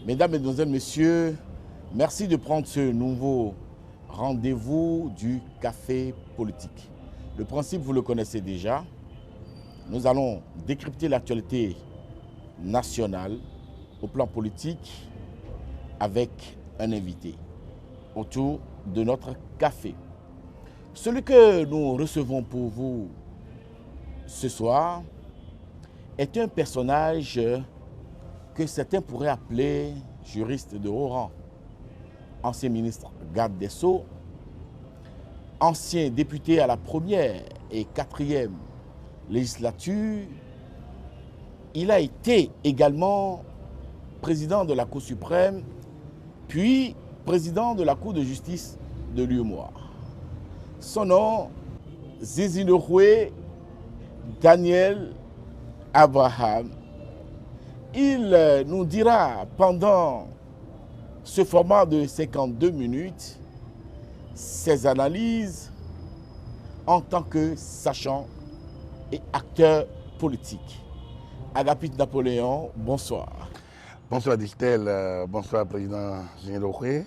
Mesdames, Mesdemoiselles, Messieurs, merci de prendre ce nouveau rendez-vous du Café Politique. Le principe, vous le connaissez déjà. Nous allons décrypter l'actualité nationale au plan politique avec un invité autour de notre café. Celui que nous recevons pour vous ce soir est un personnage que certains pourraient appeler juriste de haut rang, ancien ministre garde des Sceaux, ancien député à la première et quatrième législature. Il a été également président de la Cour suprême, puis président de la Cour de justice de l'UEMOA. Son nom, Zézinouroué Daniel Abraham. Il nous dira pendant ce format de 52 minutes ses analyses en tant que sachant et acteur politique. Agapit Napoléon, bonsoir. Bonsoir Distel, bonsoir Président Zézinouroué.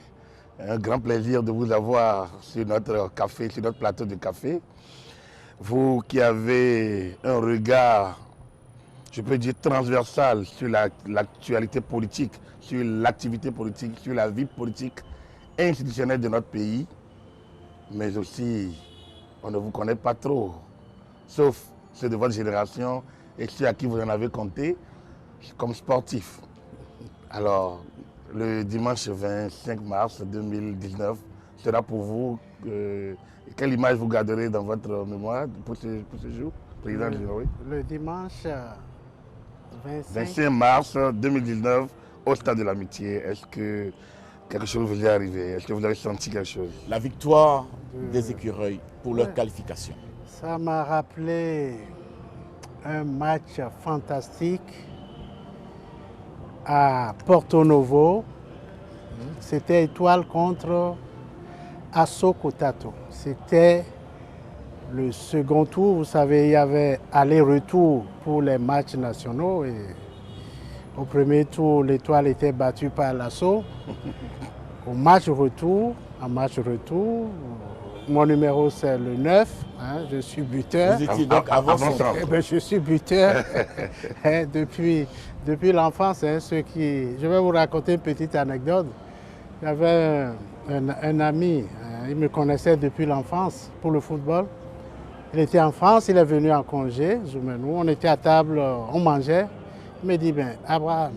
Un grand plaisir de vous avoir sur notre café, sur notre plateau de café. Vous qui avez un regard, je peux dire transversal, sur l'actualité politique, sur l'activité politique, sur la vie politique institutionnelle de notre pays. Mais aussi, on ne vous connaît pas trop, sauf ceux de votre génération et ceux à qui vous en avez compté comme sportif. Alors, le dimanche 25 mars 2019 sera pour vous, quelle image vous garderez dans votre mémoire pour ce jour, Président Zézinouroué? Le dimanche 25 mars 2019 au Stade de l'Amitié. Est-ce que quelque chose vous est arrivé? Est-ce que vous avez senti quelque chose? La victoire des Écureuils pour leur qualification. Ça m'a rappelé un match fantastique à Porto Novo. C'était Étoile contre Asso Kotato. C'était le second tour. Vous savez, il y avait aller-retour pour les matchs nationaux. Et au premier tour, l'Étoile était battue par l'Asso. Au match retour, mon numéro c'est le 9, hein, je suis buteur. Vous étiez donc avant son temps. Je suis buteur depuis l'enfance. Hein, je vais vous raconter une petite anecdote. J'avais un ami, hein, il me connaissait depuis l'enfance pour le football. Il était en France, il est venu en congé. Nous, on était à table, on mangeait. Il me dit, ben, Abraham,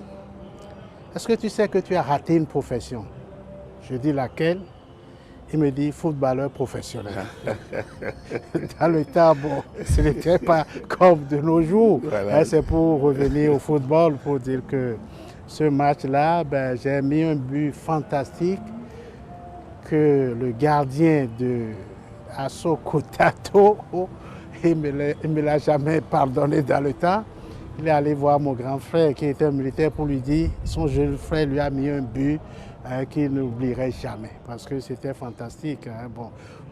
est-ce que tu sais que tu as raté une profession? Je dis laquelle? Il me dit footballeur professionnel. Dans le temps, bon, ce n'était pas comme de nos jours. Voilà. C'est pour revenir au football, pour dire que ce match-là, ben, j'ai mis un but fantastique que le gardien de Asso Kotato, il ne me l'a jamais pardonné dans le temps. Il est allé voir mon grand frère qui était militaire pour lui dire son jeune frère lui a mis un but qu'il n'oublierait jamais parce que c'était fantastique. Hein. Bon,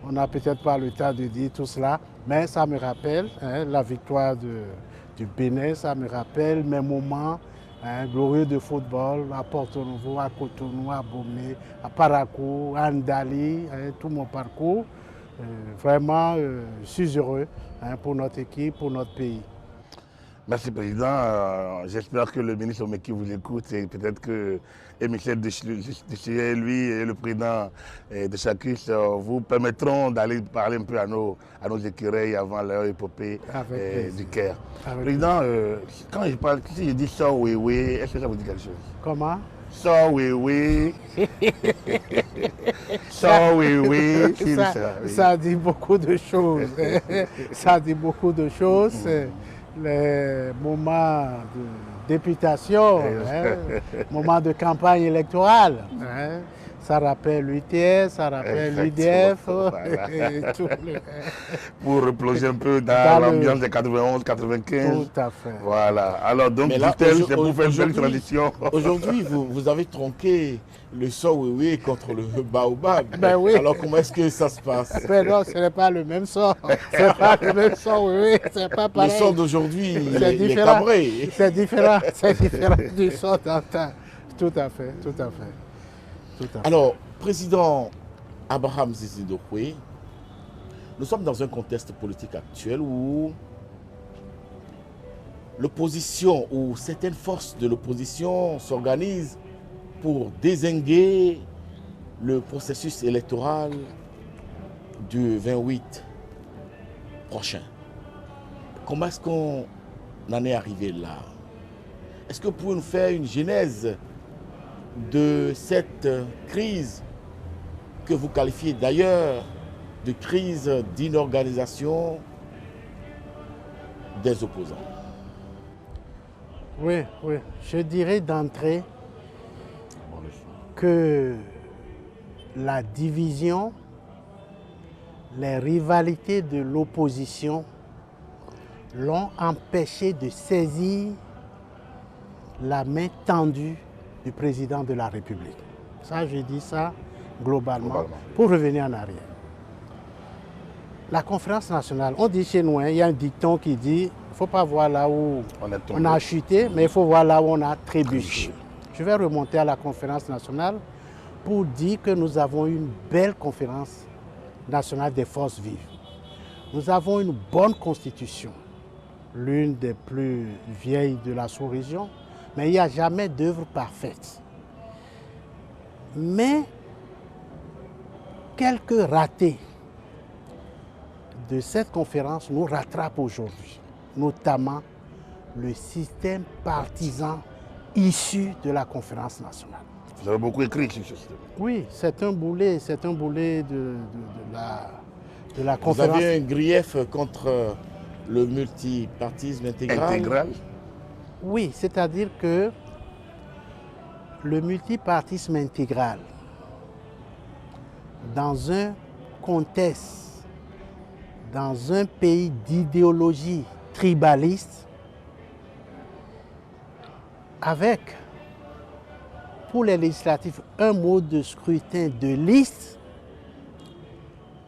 on n'a peut-être pas le temps de dire tout cela, mais ça me rappelle la victoire du Bénin, ça me rappelle mes moments glorieux de football à Porto Novo, à Cotonou, à Bomé, à Parakou, à Ndali, tout mon parcours. Vraiment, je suis heureux pour notre équipe, pour notre pays. Merci Président. J'espère que le ministre Omeki vous écoute et peut-être que Michel Deschillet, lui et le président de Chacus vous permettront d'aller parler un peu à nos écureuils avant leur épopée du Caire. Président, quand je parle, si je dis ça, oui, oui, est-ce que ça vous dit quelque chose? Comment? Ça, oui, oui. Ça, oui, oui. Ça dit beaucoup de choses. Ça dit beaucoup de choses. Les moments de députation, moments de campagne électorale. Ça rappelle l'UTS, ça rappelle l'UDF. Voilà. Et tout Pour replonger un peu dans Dans l'ambiance des 91-95. Tout à fait. Voilà. Alors donc, Mais là, dit-elle, c'est pour faire une belle aujourd'hui- transition. Aujourd'hui, vous avez tronqué le Sowewe contre le Baobab. Ben oui. Alors comment est-ce que ça se passe? Mais non, ce n'est pas le même sort. C'est pas le même sort, oui, c'est pas Le pareil. sort d'aujourd'hui, il C'est est différent. cabré. C'est différent du sort d'antan. Tout à fait, tout à fait. Tout à fait. Alors, président Abraham Zizidokwe, nous sommes dans un contexte politique actuel où l'opposition ou certaines forces de l'opposition s'organisent pour dézinguer le processus électoral du 28 prochain. Comment est-ce qu'on en est arrivé là? Est-ce que vous pouvez nous faire une genèse de cette crise que vous qualifiez d'ailleurs de crise d'inorganisation des opposants? Oui, oui. Je dirais d'entrée que la division, les rivalités de l'opposition l'ont empêché de saisir la main tendue du président de la République. Ça, je dis ça globalement. Pour revenir en arrière. La conférence nationale, on dit chez nous, il y a un dicton qui dit, il ne faut pas voir là où on a chuté, mais il faut voir là où on a trébuché. Je vais remonter à la conférence nationale pour dire que nous avons une belle conférence nationale des forces vives. Nous avons une bonne constitution, l'une des plus vieilles de la sous-région, mais il n'y a jamais d'œuvre parfaite. Mais quelques ratés de cette conférence nous rattrapent aujourd'hui, notamment le système partisan issu de la conférence nationale. Vous avez beaucoup écrit sur ce système. Oui, c'est un boulet de la Vous conférence. avez un grief contre le multipartisme intégral. Oui, c'est-à-dire que le multipartisme intégral, dans un contexte, dans un pays d'idéologie tribaliste, avec, pour les législatives, un mode de scrutin de liste,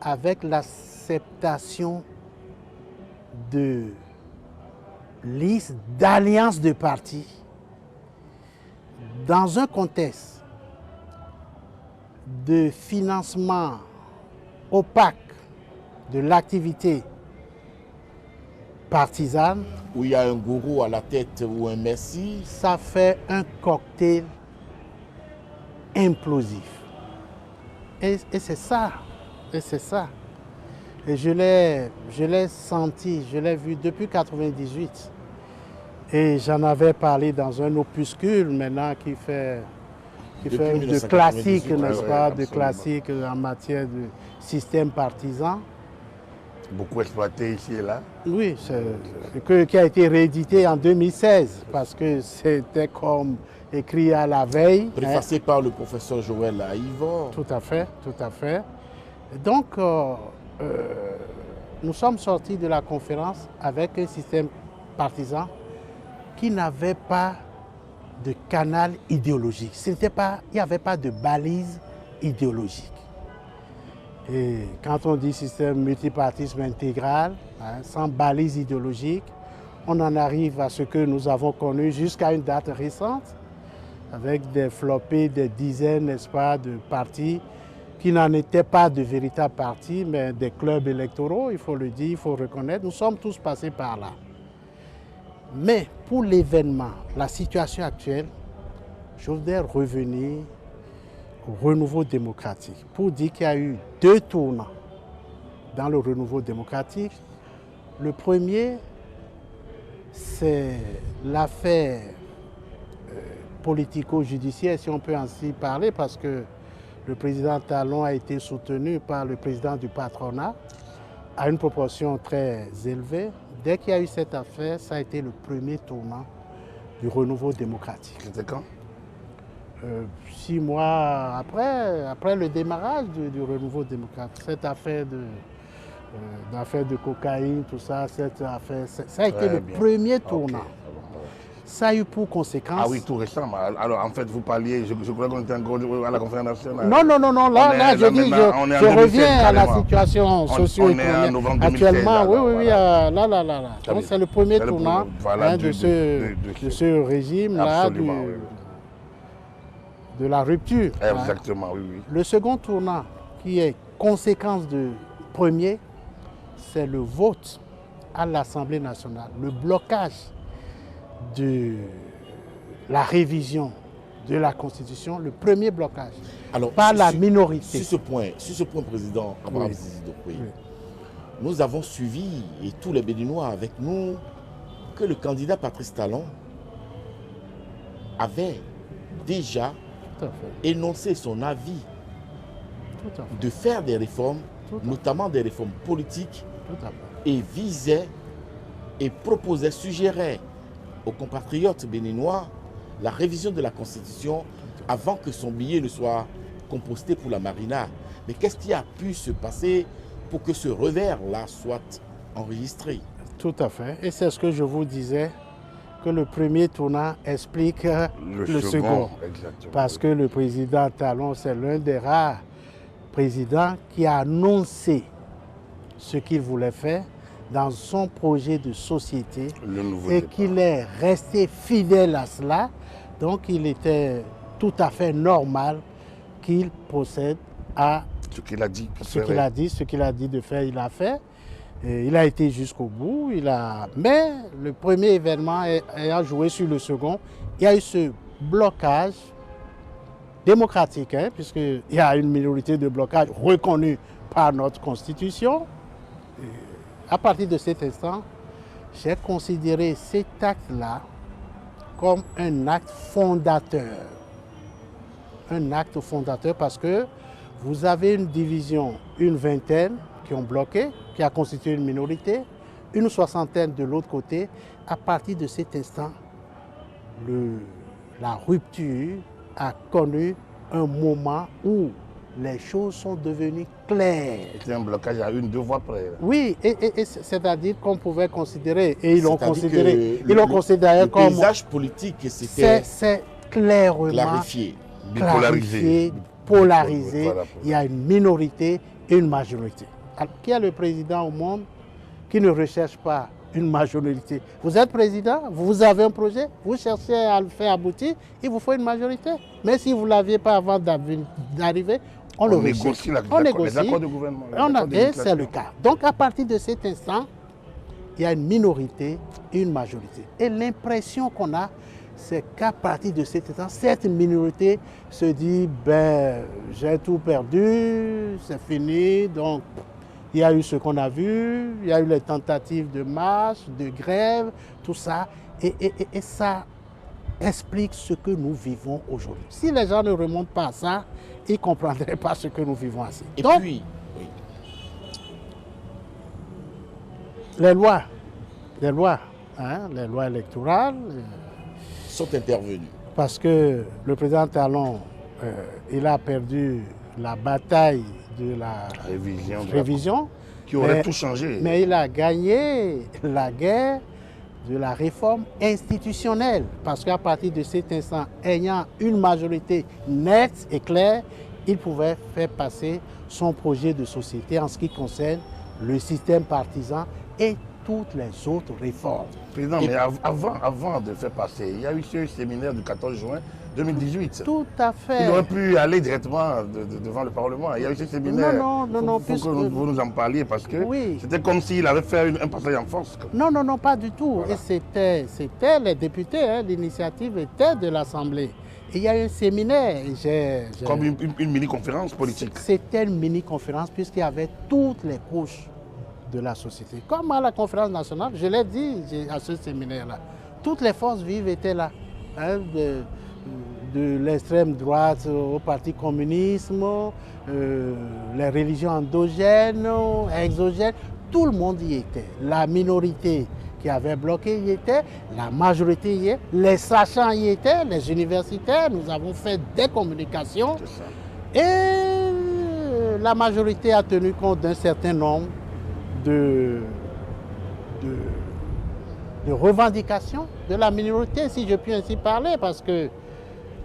avec l'acceptation de listes, d'alliances de partis, dans un contexte de financement opaque de l'activité partisane, Où il y a un gourou à la tête ou un messie. ça fait un cocktail implosif. Et c'est ça. Et c'est ça. Et je l'ai senti, je l'ai vu depuis 1998. Et j'en avais parlé dans un opuscule maintenant qui fait de classique, n'est-ce pas, de classique en matière de système partisan. Beaucoup exploité ici et là. Oui, qui a été réédité en 2016 parce que c'était comme écrit à la veille. Préfacé par le professeur Joël Aïvor. Tout à fait, tout à fait. Donc, nous sommes sortis de la conférence avec un système partisan qui n'avait pas de canal idéologique. Il n'y avait pas de balise idéologique. Et quand on dit système multipartisme intégral, sans balise idéologique, on en arrive à ce que nous avons connu jusqu'à une date récente, avec des flopées, des dizaines, n'est-ce pas, de partis qui n'en étaient pas de véritables partis, mais des clubs électoraux, il faut le dire, il faut reconnaître. Nous sommes tous passés par là. Mais pour l'événement, la situation actuelle, je voudrais revenir au renouveau démocratique pour dire qu'il y a eu deux tournants dans le renouveau démocratique. Le premier, c'est l'affaire politico-judiciaire, si on peut ainsi parler, parce que le président Talon a été soutenu par le président du patronat à une proportion très élevée. Dès qu'il y a eu cette affaire, ça a été le premier tournant du renouveau démocratique. C'était quand? 6 mois après le démarrage du renouveau démocrate. Cette affaire de cocaïne, tout ça, ça a été le premier tournant. Okay. Ça a eu pour conséquence... Ah oui, tout récemment. Alors en fait, vous parliez, je crois qu'on était encore à la conférence nationale. Non, là, je reviens à la situation socio-économique. Actuellement, oui, là. Donc c'est le premier tournant de ce régime-là, de la rupture. Exactement, oui. Le second tournant, qui est conséquence du premier, c'est le vote à l'Assemblée nationale, le blocage de la révision de la Constitution, le premier blocage, par la minorité. Sur ce point, Président Abraham Sissi-Doumbouya, nous avons suivi, et tous les Béninois avec nous, que le candidat Patrice Talon avait déjà énoncé son avis de faire des réformes, notamment des réformes politiques, et visait et proposait, suggérait aux compatriotes béninois la révision de la Constitution avant que son billet ne soit composté pour la marina. Mais qu'est-ce qui a pu se passer pour que ce revers-là soit enregistré? Tout à fait. Et c'est ce que je vous disais, que le premier tournant explique le second. Exactement. Parce que le président Talon, c'est l'un des rares présidents qui a annoncé ce qu'il voulait faire dans son projet de société et qu'il est resté fidèle à cela. Donc il était tout à fait normal qu'il procède à ce qu'il a dit. Ce qu'il a dit de faire, il a fait. Et il a été jusqu'au bout. Mais le premier événement ayant joué sur le second, il y a eu ce blocage démocratique, puisqu'il y a une minorité de blocage reconnue par notre Constitution. À partir de cet instant, j'ai considéré cet acte-là comme un acte fondateur. Un acte fondateur parce que vous avez une division, une vingtaine qui ont bloqué, qui a constitué une minorité, une soixantaine de l'autre côté. À partir de cet instant, la rupture a connu un moment où les choses sont devenues claires. C'était un blocage à 1-2 voix près. Oui, et c'est-à-dire qu'on pouvait considérer, et ils l'ont considéré, comme... Le paysage politique, c'était... C'est clairement clarifié, polarisé. Il y a une minorité et une majorité. Alors, qui est le président au monde qui ne recherche pas une majorité? Vous êtes président, vous avez un projet, vous cherchez à le faire aboutir, il vous faut une majorité. Mais si vous ne l'aviez pas avant d'arriver, on le négocie les accords de gouvernement. Et c'est le cas. Donc à partir de cet instant, il y a une minorité et une majorité. Et l'impression qu'on a, c'est qu'à partir de cet instant, cette minorité se dit, j'ai tout perdu, c'est fini. Donc il y a eu ce qu'on a vu, il y a eu les tentatives de marche, de grève, tout ça. Et ça explique ce que nous vivons aujourd'hui. Si les gens ne remontent pas à ça, ils ne comprendraient pas ce que nous vivons ainsi. Donc, les lois électorales sont intervenues. Parce que le président Talon, il a perdu la bataille de la révision qui aurait tout changé. Mais il a gagné la guerre de la réforme institutionnelle. Parce qu'à partir de cet instant, ayant une majorité nette et claire, il pouvait faire passer son projet de société en ce qui concerne le système partisan et toutes les autres réformes. Président, mais avant de faire passer, il y a eu ce séminaire du 14 juin 2018. Tout à fait. Il aurait pu aller directement devant le Parlement. Il y a eu ce séminaire. Non. Il faut que vous nous en parliez parce que c'était comme s'il avait fait un passage en force. Non, pas du tout. Voilà. Et c'était les députés, l'initiative était de l'Assemblée. Il y a eu un séminaire. Comme une mini-conférence politique. C'était une mini-conférence puisqu'il y avait toutes les couches de la société. Comme à la conférence nationale, je l'ai dit à ce séminaire-là, toutes les forces vives étaient là. De l'extrême droite au parti communisme, les religions endogènes, exogènes, tout le monde y était. La minorité qui avaient bloqué y étaient, la majorité y est, les sachants y étaient, les universitaires, nous avons fait des communications. Et la majorité a tenu compte d'un certain nombre de revendications de la minorité, si je puis ainsi parler, parce que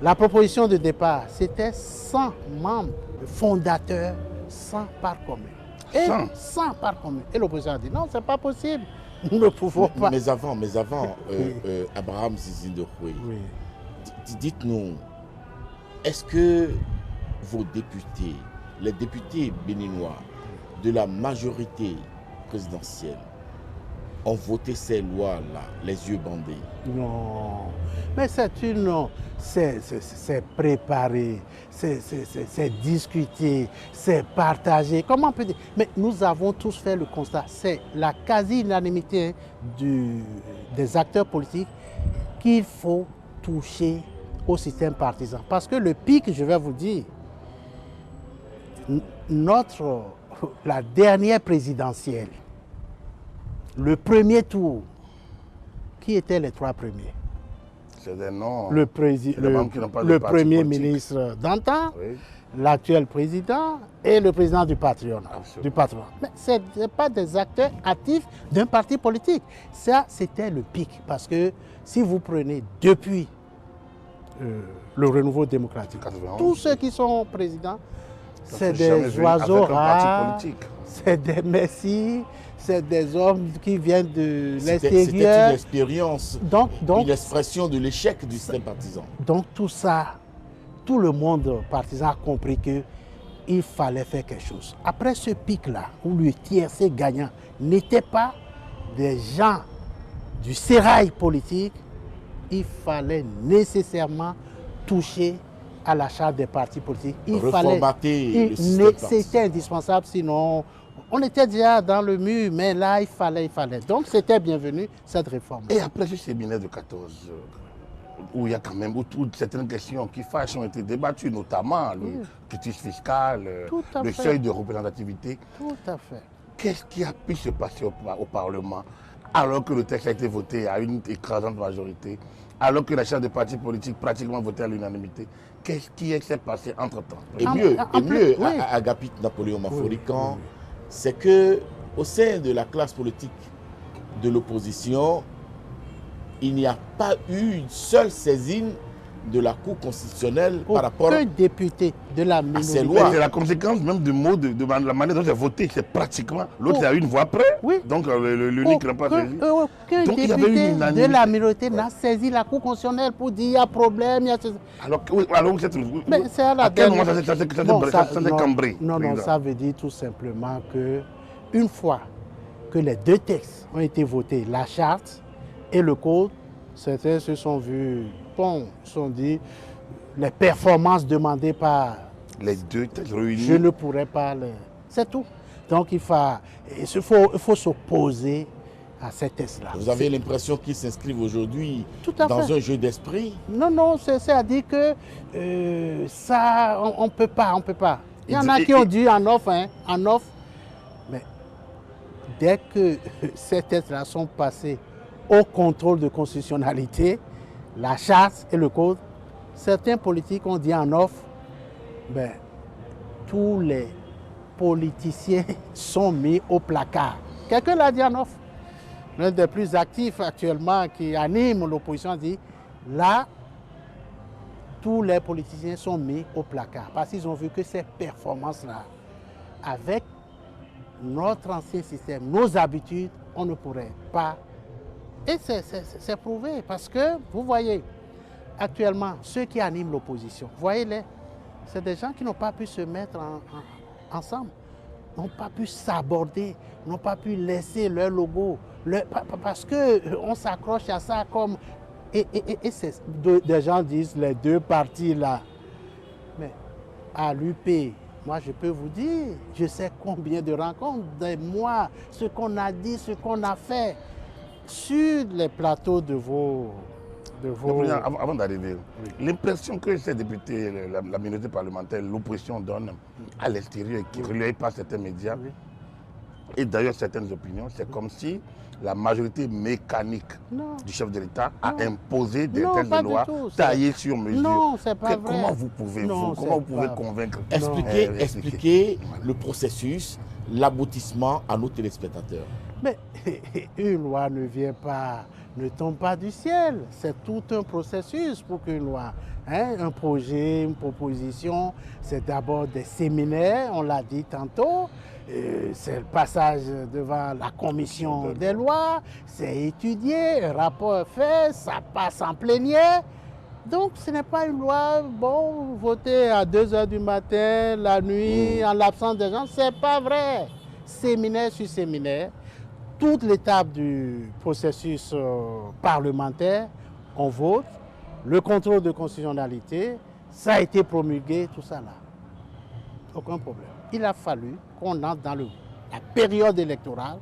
la proposition de départ, c'était 100 membres fondateurs, 100 par commune. Et 100 par commune. Et l'opposition a dit non, c'est pas possible. Nous ne pouvons pas. Mais avant, Abraham Zizi-Ndoye, dites-nous, est-ce que vos députés, les députés béninois de la majorité présidentielle, ont voté ces lois-là, les yeux bandés? Non, mais c'est préparé, c'est discuté, c'est partagé. Comment on peut dire? Mais nous avons tous fait le constat, c'est la quasi-unanimité des acteurs politiques qu'il faut toucher au système partisan. Parce que le pic, je vais vous dire, la dernière présidentielle, le premier tour, qui étaient les trois premiers? C'est des noms. Le premier ministre d'antan, oui, l'actuel président et le président du patronat. Mais ce n'est pas des acteurs actifs d'un parti politique. Ça, c'était le pic. Parce que si vous prenez depuis le renouveau démocratique, 91, tous ceux qui sont présidents, c'est des oiseaux rares, c'est des messies, c'est des hommes qui viennent de l'extérieur. C'était une expérience, une expression de l'échec du système partisan. Donc tout ça, tout le monde partisan a compris qu'il fallait faire quelque chose. Après ce pic-là, où le tiercé gagnant n'était pas des gens du sérail politique, il fallait nécessairement toucher à la charte des partis politiques. C'était indispensable, sinon on était déjà dans le mur, mais là, il fallait. Donc, c'était bienvenu, cette réforme. Et après ce séminaire de 14, où il y a quand même certaines questions qui fâchent ont été débattues, notamment le quitus fiscal, le seuil de représentativité. Tout à fait. Qu'est-ce qui a pu se passer au Parlement, alors que le texte a été voté à une écrasante majorité, alors que la charte des partis politiques pratiquement votée à l'unanimité? Qu'est-ce qui s'est passé entre-temps? Et mieux, Agapit Napoléon Maforican, c'est qu'au sein de la classe politique de l'opposition, il n'y a pas eu une seule saisine de la Cour constitutionnelle par rapport à député de la minorité. C'est la conséquence même du mot, de la manière dont c'est voté. C'est pratiquement, l'autre a eu une voix près, donc l'unique n'a pas saisi. Aucun député de la minorité n'a saisi la Cour constitutionnelle pour dire il y a problème, il y a... Alors c'est à quel moment ça s'est cambré? Non, ça veut dire tout simplement que une fois que les deux textes ont été votés, la charte et le code, certains se sont vus, se sont dit, les performances demandées par les deux textes réunis, je ne pourrais pas les... C'est tout. Donc il faut s'opposer à ces textes-là. Vous avez l'impression qu'ils s'inscrivent aujourd'hui dans un jeu d'esprit? Non, c'est à dire que ça, on ne peut pas. Il y en a qui ont dit en offre, mais dès que ces textes-là sont passés au contrôle de constitutionnalité, la charte et le code, certains politiques ont dit en offre, tous les politiciens sont mis au placard. Quelqu'un l'a dit en offre. L'un des plus actifs actuellement qui anime l'opposition dit, là, tous les politiciens sont mis au placard parce qu'ils ont vu que ces performances-là, avec notre ancien système, nos habitudes, on ne pourrait pas. Et c'est prouvé parce que, vous voyez, actuellement, ceux qui animent l'opposition, voyez-les, c'est des gens qui n'ont pas pu se mettre ensemble, n'ont pas pu s'aborder, n'ont pas pu laisser leur logo, parce qu'on s'accroche à ça comme... Et des gens disent les deux partis là. Mais à l'UP, moi je peux vous dire, je sais combien de rencontres, des mois, ce qu'on a dit, ce qu'on a fait sur les plateaux de vos... Avant d'arriver, l'impression que ces députés, la minorité parlementaire, l'opposition donne à l'extérieur, qui ne relaie pas certains médias, Et d'ailleurs, certaines opinions, c'est comme si la majorité mécanique du chef de l'État a imposé des textes de loi taillés sur mesure. Non, c'est pas vrai. Comment vous pouvez, convaincre? Expliquer le processus, l'aboutissement à nos téléspectateurs. Mais une loi ne tombe pas du ciel. C'est tout un processus pour qu'une loi, un projet, une proposition, c'est d'abord des séminaires, on l'a dit tantôt. C'est le passage devant la commission des lois, c'est étudié, un rapport fait, ça passe en plénière. Donc ce n'est pas une loi, bon, votée à 2 h du matin, la nuit, en l'absence des gens, c'est pas vrai. Séminaire sur séminaire, toute l'étape du processus parlementaire, on vote, le contrôle de constitutionnalité, ça a été promulgué, tout ça là. Aucun problème. Il a fallu qu'on entre dans la période électorale,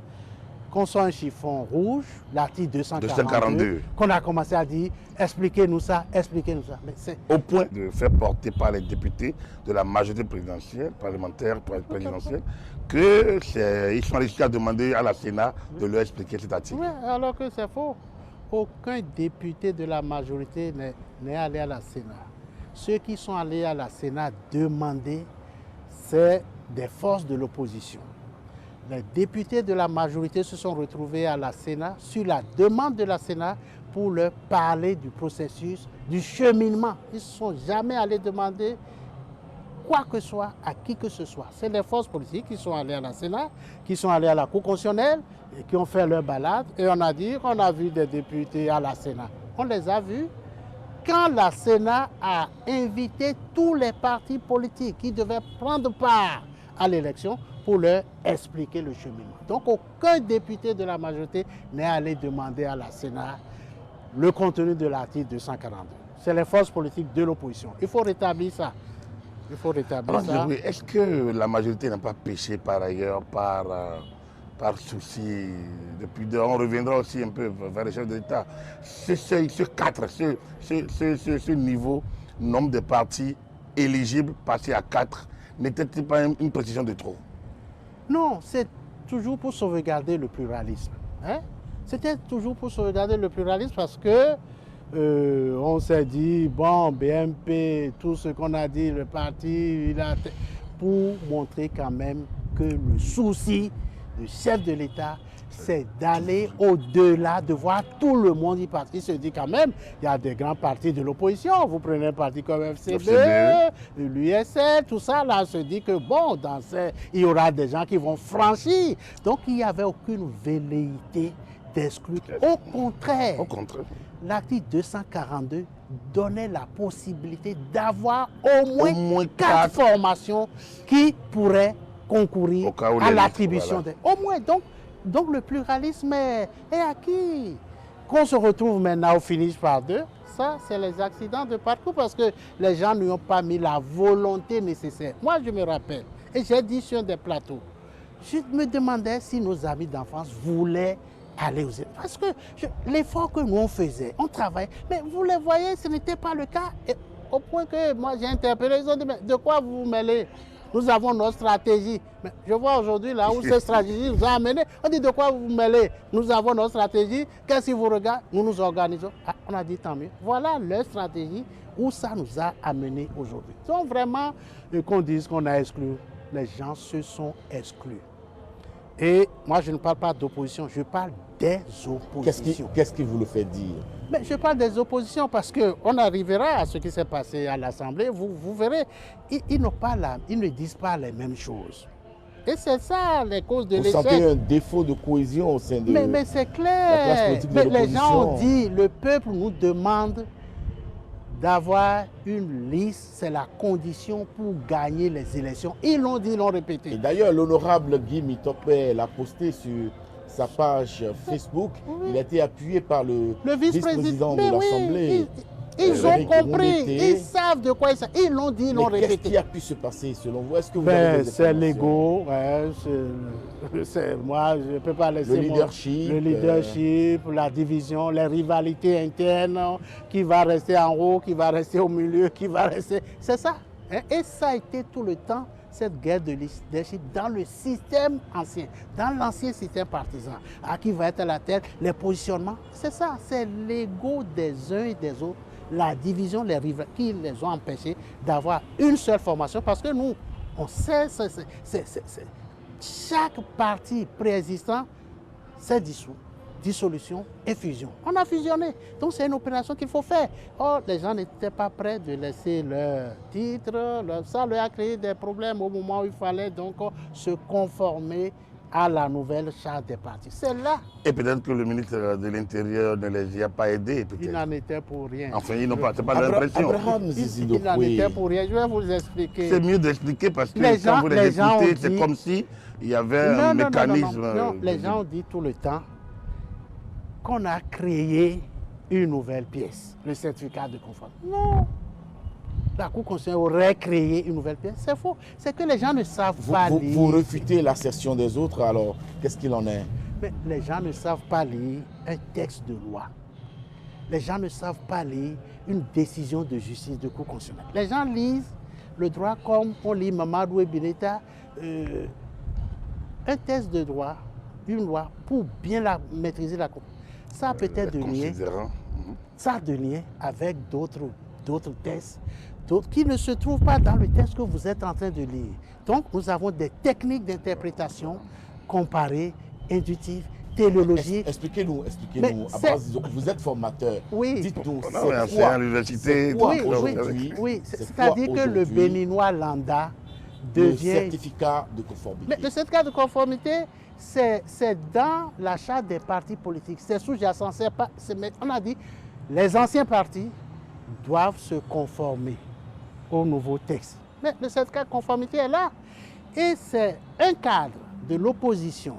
qu'on soit un chiffon rouge, l'article 242, qu'on a commencé à dire expliquez-nous ça, expliquez-nous ça. Mais au point de faire porter par les députés de la majorité présidentielle, parlementaire, présidentielle, qu'ils sont allés jusqu'à demander à la Sénat de leur expliquer cet article. Oui, alors que c'est faux. Aucun député de la majorité n'est allé à la Sénat. Ceux qui sont allés à la Sénat demander, c'est des forces de l'opposition. Les députés de la majorité se sont retrouvés à la Sénat sur la demande de la Sénat pour leur parler du processus, du cheminement. Ils ne sont jamais allés demander quoi que ce soit à qui que ce soit. C'est les forces politiques qui sont allées à la Sénat, qui sont allées à la Cour constitutionnelle et qui ont fait leur balade. Et on a dit qu'on a vu des députés à la Sénat. On les a vus quand la Sénat a invité tous les partis politiques qui devaient prendre part à l'élection pour leur expliquer le cheminement. Donc aucun député de la majorité n'est allé demander à la Sénat le contenu de l'article 242. C'est les forces politiques de l'opposition. Il faut rétablir ça. Il faut rétablir ça. Oui, est-ce que la majorité n'a pas péché par ailleurs par souci de pudeur? On reviendra aussi un peu vers les chefs de l'État. Ce niveau, nombre de partis éligibles passé à 4, n'était-il pas une précision de trop? Non, c'est toujours pour sauvegarder le pluralisme. C'était toujours pour sauvegarder le pluralisme parce que on s'est dit, bon, BMP, tout ce qu'on a dit, le parti, pour montrer quand même que le souci du chef de l'État, c'est d'aller au-delà, de voir tout le monde y participer. Il se dit quand même, il y a des grands partis de l'opposition. Vous prenez un parti comme FCD, l'USL, tout ça, là, on se dit que bon, il y aura des gens qui vont franchir. Donc, il n'y avait aucune velléité d'exclure. Au contraire, l'article 242 donnait la possibilité d'avoir au moins 4 formations qui pourraient concourir à l'attribution des... Au moins, donc le pluralisme est acquis. Qu'on se retrouve maintenant au finish par 2, ça c'est les accidents de parcours parce que les gens n'y ont pas mis la volonté nécessaire. Moi je me rappelle, et j'ai dit sur des plateaux, je me demandais si nos amis d'enfance voulaient aller aux élections. Parce que l'effort que nous on faisait, on travaillait, mais vous les voyez, ce n'était pas le cas. Et au point que moi j'ai interpellé, ils ont dit, mais de quoi vous vous mêlez? Nous avons notre stratégie. Mais je vois aujourd'hui là où cette stratégie nous a amené. On dit de quoi vous vous mêlez? Nous avons notre stratégie. Qu'est-ce qui vous regarde? Nous nous organisons. Ah, on a dit tant mieux. Voilà leur stratégie où ça nous a amené aujourd'hui. Donc vraiment, qu'on dise qu'on a exclu, les gens se sont exclus. Et moi je ne parle pas d'opposition, je parle des oppositions. Qu'est-ce qui vous le fait dire? Mais je parle des oppositions parce qu'on arrivera à ce qui s'est passé à l'Assemblée. Vous verrez, ils ne disent pas les mêmes choses. Et c'est ça les causes de l'échec. Vous sentez un défaut de cohésion au sein de mais c'est clair. la classe politique de l'opposition. Les gens ont dit, le peuple nous demande d'avoir une liste, c'est la condition pour gagner les élections. Ils l'ont dit, ils l'ont répété. Et d'ailleurs, l'honorable Guy Mitopé l'a posté sur sa page Facebook. Oui. Il a été appuyé par le vice-président de l'Assemblée. Ils ont compris, ils savent de quoi ils savent. Ils l'ont dit, ils l'ont répété. Qu'est-ce qui a pu se passer selon vous? Est-ce que vous avez des c'est l'ego, moi je ne peux pas laisser le leadership, la division, les rivalités internes, qui va rester en haut, qui va rester au milieu, qui va rester... C'est ça. Et ça a été tout le temps cette guerre de leadership dans le système ancien, dans l'ancien système partisan. À qui va être la tête, les positionnements, c'est ça, c'est l'ego des uns et des autres, la division, les rivaux qui les ont empêchés d'avoir une seule formation parce que nous, on sait, chaque parti préexistant s'est dissous. Dissolution et fusion. On a fusionné. Donc c'est une opération qu'il faut faire. Or, les gens n'étaient pas prêts de laisser leur titre. Ça leur a créé des problèmes au moment où il fallait donc se conformer à la nouvelle charte des partis. C'est là. Et peut-être que le ministre de l'Intérieur ne les a pas aidés. Il n'en était pour rien. Enfin, ils n'ont pas, c'est pas l'impression. Il n'en était pour rien. Je vais vous expliquer. C'est mieux d'expliquer parce que quand vous les écoutez, c'est comme si il y avait un mécanisme. Non, les gens ont dit tout le temps qu'on a créé une nouvelle pièce, le certificat de conformité. Non. La Cour constitutionnelle aurait créé une nouvelle pièce. C'est faux. C'est que les gens ne savent pas lire. Vous refutez l'assertion des autres, alors qu'est-ce qu'il en est? Mais les gens ne savent pas lire un texte de loi. Les gens ne savent pas lire une décision de justice de Cour constitutionnelle. Les gens lisent le droit comme on lit Mamadou Ebireta, un texte de droit, une loi, pour bien la maîtriser la Cour. Ça a peut-être de lien, avec d'autres textes qui ne se trouvent pas dans le texte que vous êtes en train de lire. Donc, nous avons des techniques d'interprétation comparées, inductives, téléologiques. Expliquez-nous. Vous êtes formateur. Oui. Dites-nous, c'est à l'université. Oui. C'est-à-dire que le béninois lambda devient... Le certificat de conformité. Mais le certificat de conformité, c'est dans la charte des partis politiques. C'est sous-jacent. On a dit les anciens partis doivent se conformer au nouveau texte. Mais le certificat de conformité est là. Et c'est un cadre de l'opposition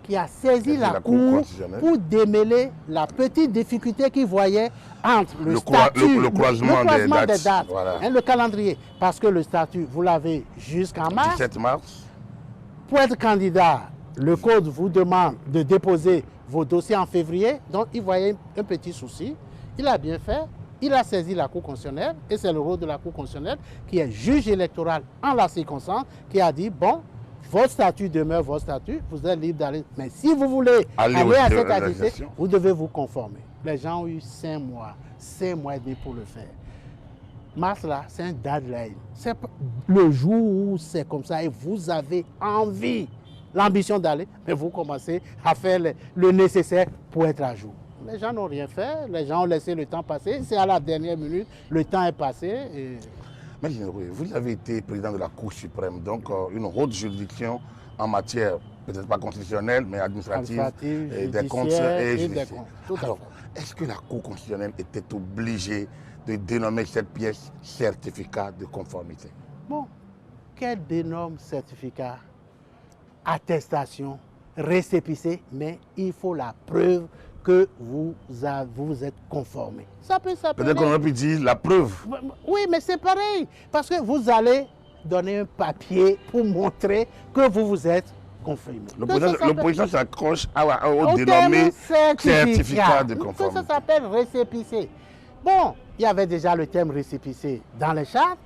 qui a saisi la Cour pour démêler la petite difficulté qu'il voyait entre le statut, le croisement des dates, voilà. Le calendrier. Parce que le statut, vous l'avez jusqu'en mars. 17 mars. Pour être candidat, le code vous demande de déposer vos dossiers en février. Donc, il voyait un petit souci. Il a bien fait. Il a saisi la Cour constitutionnelle. Et c'est le rôle de la Cour constitutionnelle, qui est juge électoral en la circonstance, qui a dit, bon, votre statut demeure votre statut, vous êtes libre d'aller. Mais si vous voulez aller à cette activité, vous devez vous conformer. Les gens ont eu 5 mois et demi pour le faire. Mars, là, c'est un deadline. C'est le jour où c'est comme ça et vous avez envie, l'ambition d'aller, mais vous commencez à faire le nécessaire pour être à jour. Les gens n'ont rien fait, les gens ont laissé le temps passer. C'est à la dernière minute, le temps est passé. Et... Mais vous avez été président de la Cour suprême, donc une haute juridiction en matière, peut-être pas constitutionnelle, mais administrative, et des comptes et judiciaires. Alors, est-ce que la Cour constitutionnelle était obligée de dénommer cette pièce certificat de conformité? Bon, qu'elle dénomme certificat, attestation, récépissé, mais il faut la preuve que vous êtes conformé. Ça peut s'appeler... Peut-être qu'on aurait pu dire la preuve. Oui, mais c'est pareil, parce que vous allez donner un papier pour montrer que vous vous êtes conformé. L'opposition s'accroche au dénommé certificat de conformité. Ça s'appelle récépissé. Bon, il y avait déjà le terme récépissé dans les chartes,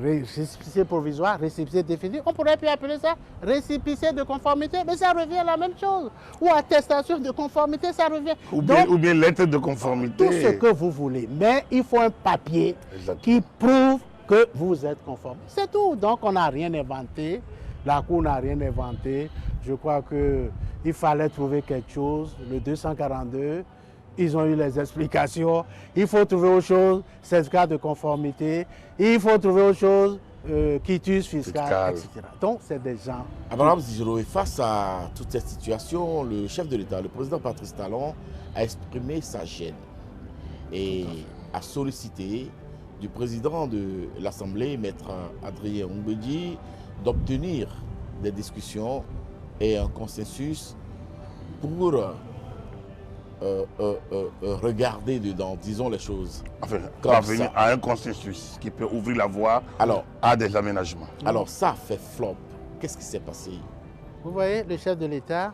récépissé provisoire, récépissé définitif. On pourrait plus appeler ça récépissé de conformité, mais ça revient à la même chose. Ou attestation de conformité, ça revient. Ou bien lettre de conformité. Tout ce que vous voulez. Mais il faut un papier qui prouve que vous êtes conforme. C'est tout. Donc on n'a rien inventé. La Cour n'a rien inventé. Je crois qu'il fallait trouver quelque chose. Le 242, ils ont eu les explications. Il faut trouver autre chose, certificat de conformité. Il faut trouver autre chose, quitus fiscal, etc. Donc, c'est des gens... Abraham Zigiroé, face à toute cette situation, le chef de l'État, le président Patrice Talon, a exprimé sa gêne et a sollicité du président de l'Assemblée, Maître Adrien Mbedi, d'obtenir des discussions et un consensus pour regarder dedans, disons les choses. Enfin, parvenir à un consensus qui peut ouvrir la voie à des aménagements. Alors ça fait flop. Qu'est-ce qui s'est passé? Vous voyez, le chef de l'État,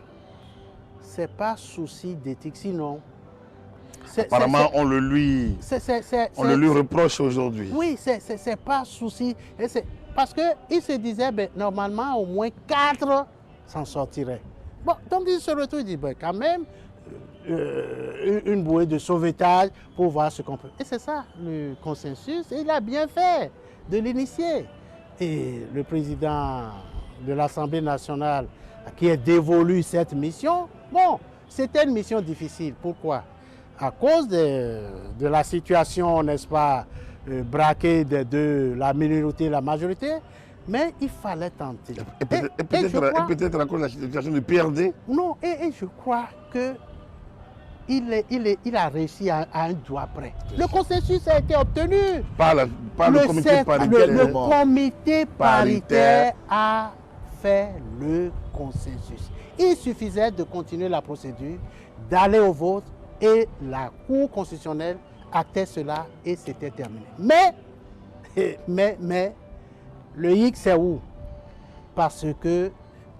c'est pas souci d'éthique, sinon... Apparemment, on le lui reproche aujourd'hui. Oui, c'est pas souci. parce qu'il se disait, ben, normalement, au moins 4 s'en sortiraient. Bon, donc il se retrouve, il dit, ben, quand même, une bouée de sauvetage pour voir ce qu'on peut. Et c'est ça, le consensus, et il a bien fait de l'initier. Et le président de l'Assemblée nationale qui a dévolu cette mission, bon, c'était une mission difficile. Pourquoi? À cause de la situation, n'est-ce pas, braquée de la minorité et la majorité, mais il fallait tenter. Et peut-être à cause de la situation du PRD? Non, et je crois que il a réussi à un doigt près. Le consensus a été obtenu. Par le comité paritaire. Le comité paritaire a fait le consensus. Il suffisait de continuer la procédure, d'aller au vote et la Cour constitutionnelle actait cela et c'était terminé. Mais, le hic c'est où? Parce que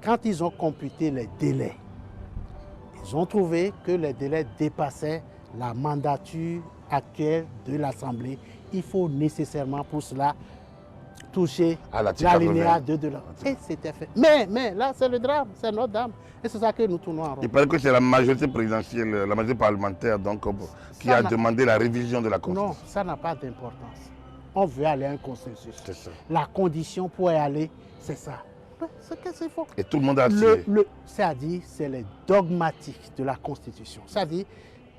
quand ils ont computé les délais, ils ont trouvé que les délais dépassaient la mandature actuelle de l'Assemblée. Il faut nécessairement pour cela toucher l'alinéa 2 de la... Et c'était fait. Mais là, c'est le drame, c'est notre drame. Et c'est ça que nous tournons en rond. Il paraît que c'est la majorité présidentielle, la majorité parlementaire donc, qui a demandé la révision de la Constitution. Non, ça n'a pas d'importance. On veut aller à un consensus. C'est ça. La condition pour y aller, c'est ça. C'est qu'est-ce qu'il faut. Et tout le monde a tiré. C'est-à-dire, c'est les dogmatiques de la Constitution. C'est-à-dire,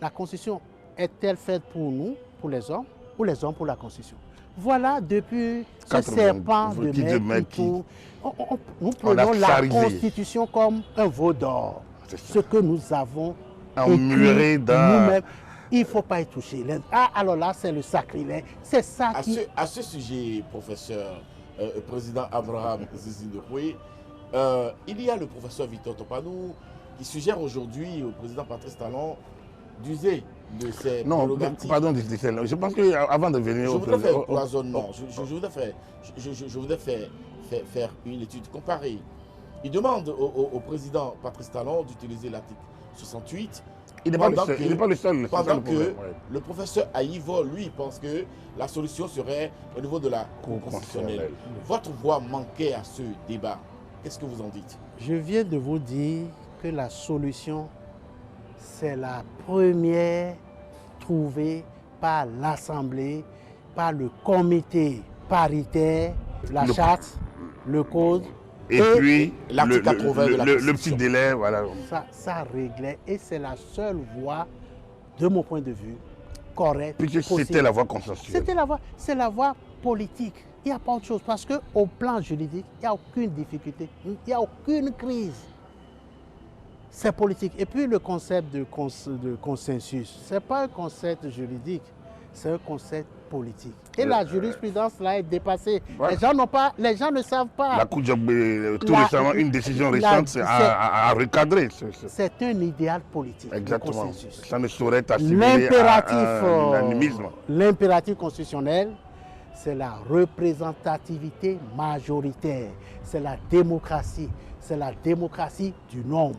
la Constitution est-elle faite pour nous, pour les hommes, ou les hommes pour la Constitution? Voilà, depuis ce serpent de mer qui nous prenons la Constitution comme un veau d'or. Ce que nous avons emmuré dans... nous-mêmes. Il ne faut pas y toucher. Alors là, c'est le sacrilège. C'est ça qui... À ce sujet, professeur, président Abraham Zizi Ndoye, il y a le professeur Victor Topanou qui suggère aujourd'hui au président Patrice Talon d'user de ses prérogatives. Non, pardon, je pense qu'avant de venir... Je voudrais faire un cloisonnement. Je voudrais faire une étude comparée. Il demande au président Patrice Talon d'utiliser l'article 68. Il n'est pas le seul. Pendant que le professeur Aïvo, lui, pense que la solution serait au niveau de la Cour constitutionnelle. Votre voix manquait à ce débat. Qu'est-ce que vous en dites? Je viens de vous dire que la solution, c'est la première trouvée par l'Assemblée, par le comité paritaire, la charte, le code. Et puis, l'article 80 de la Constitution. Le petit délai, voilà. Ça réglait et c'est la seule voie, de mon point de vue, correcte. Puisque c'était la voie consensuelle. C'est la voie politique. Il n'y a pas autre chose parce qu'au plan juridique, il n'y a aucune difficulté, il n'y a aucune crise. C'est politique. Et puis le concept de consensus, ce n'est pas un concept juridique, c'est un concept politique. Et la jurisprudence là est dépassée. Ouais. Les gens ne savent pas. La Cour tout récemment, une décision récente a recadré. C'est un idéal politique. Exactement. Ça ne saurait assimiler à l'animisme. L'impératif constitutionnel, c'est la représentativité majoritaire. C'est la démocratie. C'est la démocratie du nombre.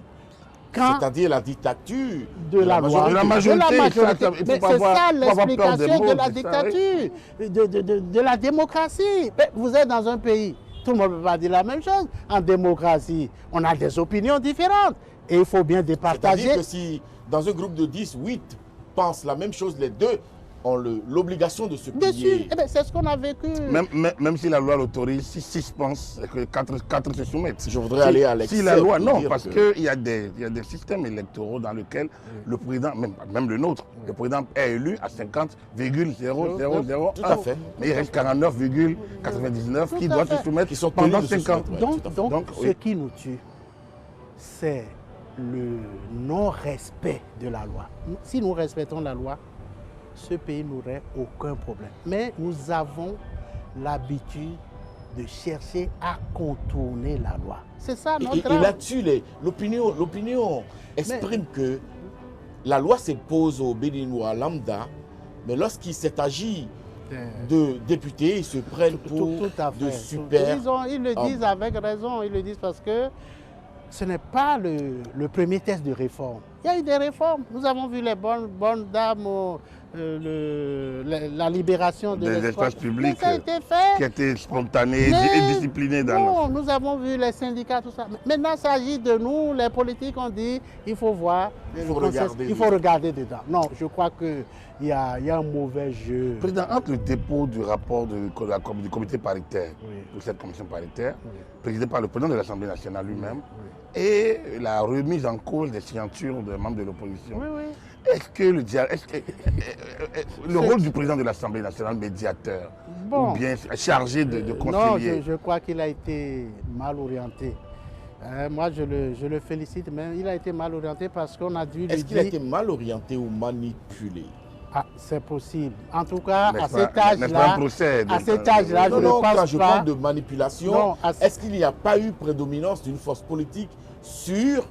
C'est-à-dire la dictature de la loi. De la majorité. C'est ça l'explication de la dictature, de la démocratie. Mais vous êtes dans un pays, tout le monde ne peut pas dire la même chose. En démocratie, on a des opinions différentes et il faut bien départager. C'est-à-dire que si dans un groupe de 10, 8 pensent la même chose, les deux ont l'obligation de se plier. Eh c'est ce qu'on a vécu. Même si la loi l'autorise, si 6 pensent que 4 se soumettent. Je voudrais aller à l'excès. Si la loi, non, parce qu'il y a des systèmes électoraux dans lesquels le président, même le nôtre, le président est élu à 50,0001. Tout à fait. Mais il reste 49,99 qui doivent se soumettre qui sont pendant 5 ans. Donc ce qui nous tue, c'est le non-respect de la loi. Si nous respectons la loi, ce pays n'aurait aucun problème. Mais nous avons l'habitude de chercher à contourner la loi. C'est ça notre Et là-dessus, l'opinion exprime que la loi s'impose aux Béninois lambda, mais lorsqu'il s'est agi de députés, ils se prennent pour de super... Ils le disent avec raison, ils le disent parce que ce n'est pas le premier test de réforme. Il y a eu des réformes. Nous avons vu les bonnes dames, la libération de l'espace public ça a été fait. Qui a été spontané et discipliné. Non, nous avons vu les syndicats, tout ça. Maintenant, il s'agit de nous, les politiques, on dit il faut voir, il faut regarder dedans. Non, je crois qu'il y a un mauvais jeu. Président, entre le dépôt du rapport du comité paritaire, de cette commission paritaire, présidée par le président de l'Assemblée nationale lui-même, et la remise en cause des signatures des membres de l'opposition, est-ce que le rôle du président de l'Assemblée nationale, médiateur, ou bien chargé de concilier? Non, je crois qu'il a été mal orienté. Moi, je le félicite, mais il a été mal orienté parce qu'on a dû lui dire... Est-ce qu'il a été mal orienté ou manipulé? Ah, c'est possible. En tout cas, à cet âge-là, je ne pense pas... Quand je parle de manipulation, est-ce qu'il n'y a pas eu prédominance d'une force politique sur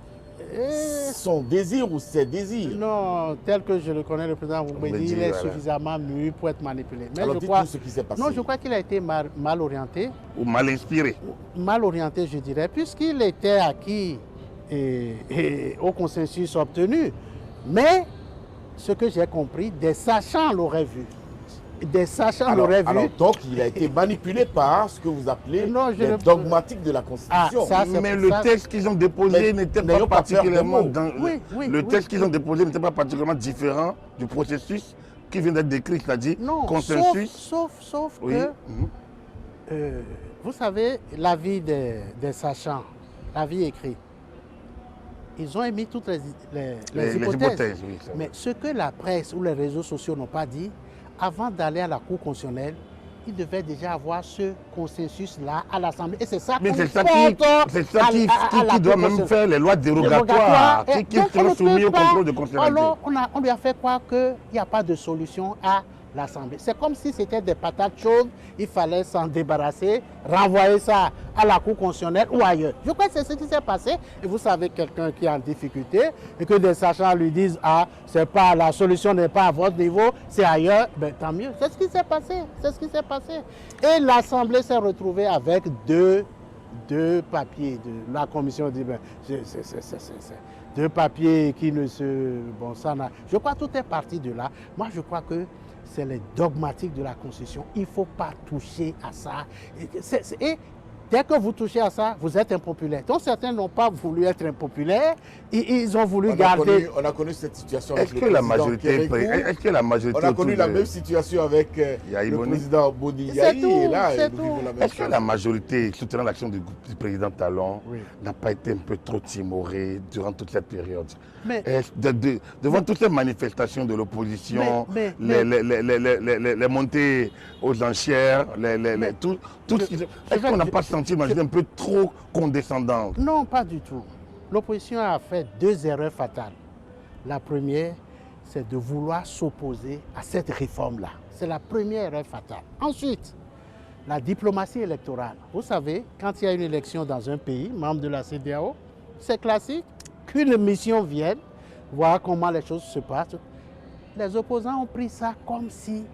son désir ou ses désirs? Non, tel que je le connais, le président Boubedi, il est suffisamment mûr pour être manipulé. Mais alors dites-nous ce qui s'est passé. Non, je crois qu'il a été mal orienté. Ou mal inspiré. Mal orienté, je dirais, puisqu'il était acquis et au consensus obtenu. Mais, ce que j'ai compris, des sachants l'auraient vu. Des sachants l'auraient vu. Alors, donc, il a été manipulé par ce que vous appelez les dogmatiques de la Constitution. Mais le texte qu'ils ont déposé n'était pas particulièrement... Le texte qu'ils ont déposé n'était pas particulièrement différent du processus qui vient d'être décrit, c'est-à-dire consensus. Sauf que, vous savez, l'avis des sachants, l'avis écrit, ils ont émis toutes les hypothèses. Mais ce que la presse ou les réseaux sociaux n'ont pas dit, avant d'aller à la Cour constitutionnelle, il devait déjà avoir ce consensus-là à l'Assemblée. Et c'est ça qui doit même faire les lois dérogatoires, qui sont soumis au contrôle de constitutionnalité. Alors, on lui a fait croire qu'il n'y a pas de solution à l'Assemblée. C'est comme si c'était des patates chaudes, il fallait s'en débarrasser, renvoyer ça à la Cour constitutionnelle ou ailleurs. Je crois que c'est ce qui s'est passé. Et vous savez, quelqu'un qui est en difficulté et que des sachants lui disent « Ah, la solution n'est pas à votre niveau, c'est ailleurs », ben tant mieux. C'est ce qui s'est passé. C'est ce qui s'est passé. Et l'Assemblée s'est retrouvée avec deux papiers. La commission dit ben, deux papiers qui ne se... Bon, ça n'a... Je crois que tout est parti de là. Moi, je crois que c'est les dogmatiques de la Constitution. Il ne faut pas toucher à ça. Et dès que vous touchez à ça, vous êtes impopulaire. Donc certains n'ont pas voulu être impopulaires. Ils ont voulu garder... On a connu cette situation avec le président Kérékou. Est-ce que la majorité... On a connu la même situation avec le président Boni Yahi. Et là, est-ce que la majorité soutenant l'action du président Talon n'a pas été un peu trop timorée durant toute cette période? Devant toutes ces manifestations de l'opposition, les montées aux enchères, est-ce qu'on n'a pas senti un peu trop condescendante? Non, pas du tout. L'opposition a fait deux erreurs fatales. La première, c'est de vouloir s'opposer à cette réforme-là. C'est la première erreur fatale. Ensuite, la diplomatie électorale. Vous savez, quand il y a une élection dans un pays, membre de la CEDEAO, c'est classique qu'une mission vienne voir comment les choses se passent. Les opposants ont pris ça comme si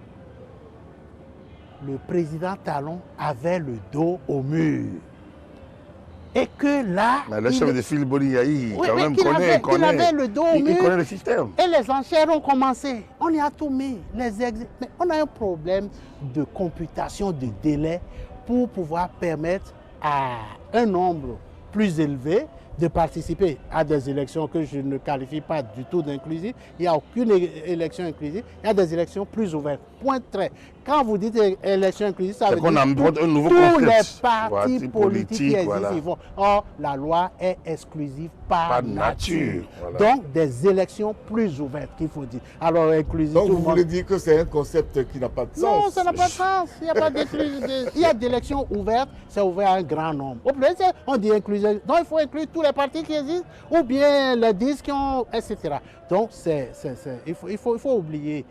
le président Talon avait le dos au mur. Et que là... Mais le chef de file Boni Yahi, quand même, il avait le dos au mur. Il connaît le système. Et les enchères ont commencé. On y a tout mis. Mais on a un problème de computation de délai pour pouvoir permettre à un nombre plus élevé de participer à des élections que je ne qualifie pas du tout d'inclusives. Il n'y a aucune élection inclusive. Il y a des élections plus ouvertes. Point trait. Quand vous dites élection inclusive, ça veut dire tous les partis politiques qui existent, ils vont. Or, la loi est exclusive par nature. Voilà. Donc, des élections plus ouvertes qu'il faut dire. Alors, inclusive. Donc, vous voulez dire que c'est un concept qui n'a pas de sens? Non, ça n'a pas de sens. Il n'y a pas il y a des élections ouvertes, c'est ouvert à un grand nombre. Au plus, on dit inclusive. Donc, il faut inclure tous les partis qui existent, ou bien les 10 qui ont, etc. Donc, il faut oublier.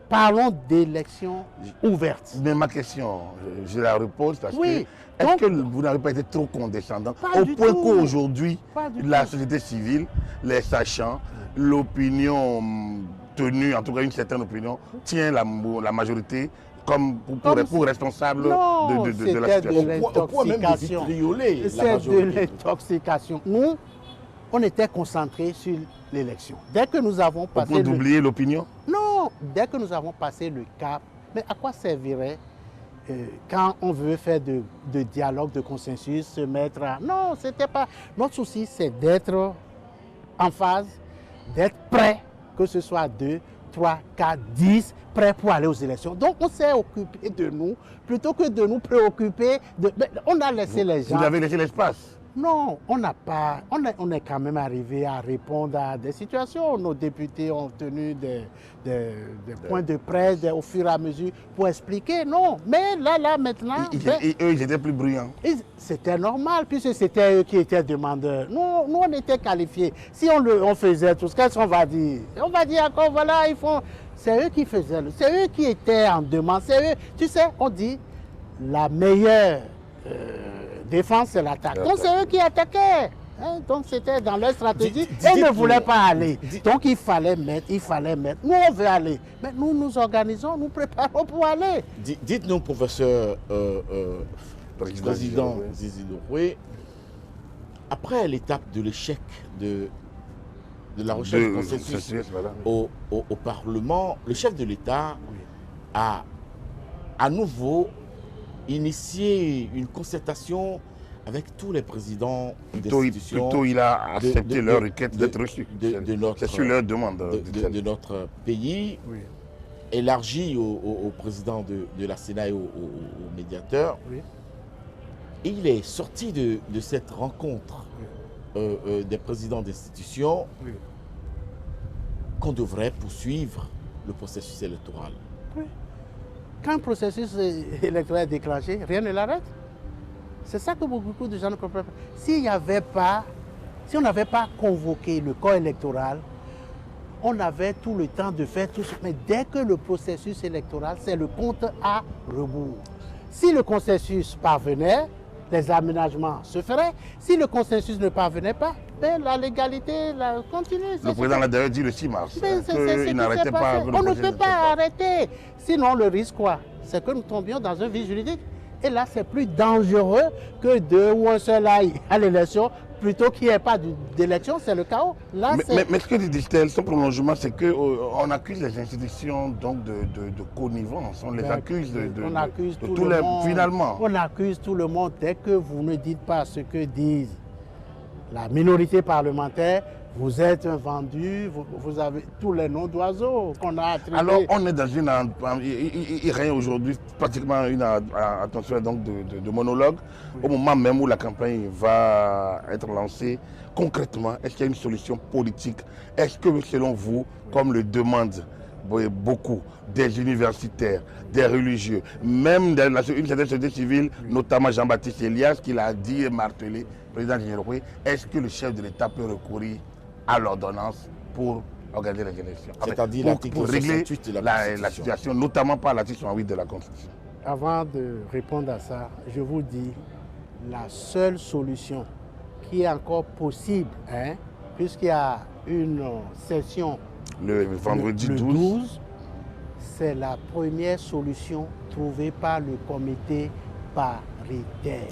Parlons d'élections ouvertes. Mais ma question, je la repose parce que est-ce que vous n'avez pas été trop condescendant au point qu'aujourd'hui, la société civile, les sachants, l'opinion tenue, en tout cas une certaine opinion, tient la majorité comme pour responsable de la situation? C'est de l'intoxication. on était concentré sur l'élection. Dès que nous avons passé... Au point d'oublier l'opinion? Non, dès que nous avons passé le cap, mais à quoi servirait quand on veut faire de dialogue, de consensus, se mettre à... Non, c'était pas... Notre souci, c'est d'être en phase, d'être prêt, que ce soit 2, 3, 4, 10, prêt pour aller aux élections. Donc, on s'est occupé de nous, plutôt que de nous préoccuper de... On a laissé les gens... Vous avez laissé l'espace? Non, on n'a pas... On est quand même arrivé à répondre à des situations. Nos députés ont tenu des points de presse au fur et à mesure pour expliquer. Non, mais là, maintenant... Eux, ils étaient plus bruyants. C'était normal, puisque c'était eux qui étaient demandeurs. Nous, on était qualifiés. Si on faisait tout ce qu'est-ce qu'on va dire? On va dire encore, voilà, ils font... C'est eux qui faisaient, c'est eux qui étaient en demande. C'est eux, tu sais, on dit, la meilleure défense, c'est l'attaque. Donc, c'est eux qui attaquaient. Hein? Donc, c'était dans leur stratégie. Ils ne voulaient pas aller. Donc, il fallait mettre. Nous, on veut aller. Mais nous nous organisons, nous préparons pour aller. Dites-nous, professeur président Zizi Doumbouya, après l'étape de l'échec de la recherche de consensus au Parlement, le chef de l'État a à nouveau initié une concertation avec tous les présidents d'institutions. Plutôt, il a accepté leur requête d'être reçu. C'est sur leur demande. De notre pays, élargi au président de la Sénat et au médiateur. Oui. Et il est sorti de cette rencontre des présidents d'institutions qu'on devrait poursuivre le processus électoral. Oui. Quand un processus électoral est déclenché, rien ne l'arrête. C'est ça que beaucoup de gens ne comprennent pas. Si on n'avait pas convoqué le corps électoral, on avait tout le temps de faire tout ça. Mais dès que le processus électoral, c'est le compte à rebours. Si le consensus parvenait, les aménagements se feraient. Si le consensus ne parvenait pas, ben, la légalité continue. Le président l'a d'ailleurs dit le 6 mars. Il n'arrêtait pas. On ne peut pas arrêter. Sinon, le risque, quoi? C'est que nous tombions dans un vide juridique. Et là, c'est plus dangereux que deux ou un seul aille à l'élection. Plutôt qu'il n'y ait pas d'élection, c'est le chaos. Là, mais ce que dit Distel, son prolongement, c'est qu'on accuse les institutions donc de connivence. On les accuse on accuse tout le monde. Finalement. On accuse tout le monde. Dès que vous ne dites pas ce que disent la minorité parlementaire, vous êtes vendu, vous avez tous les noms d'oiseaux qu'on a attribués. Alors, on est dans une... Il règne aujourd'hui pratiquement une attention donc de monologue. Au moment même où la campagne va être lancée, concrètement, est-ce qu'il y a une solution politique? Est-ce que, selon vous, comme le demandent beaucoup des universitaires, des religieux, même une certaine société civile, notamment Jean-Baptiste Elias, qui l'a dit et martelé, président Zizi Doumbouya, est-ce que le chef de l'État peut recourir à l'ordonnance pour organiser les élections? C'est-à-dire l'article 68 de la situation, notamment par l'article 68 de la Constitution. Avant de répondre à ça, je vous dis, la seule solution qui est encore possible, hein, puisqu'il y a une session le vendredi 12, c'est la première solution trouvée par le comité paritaire.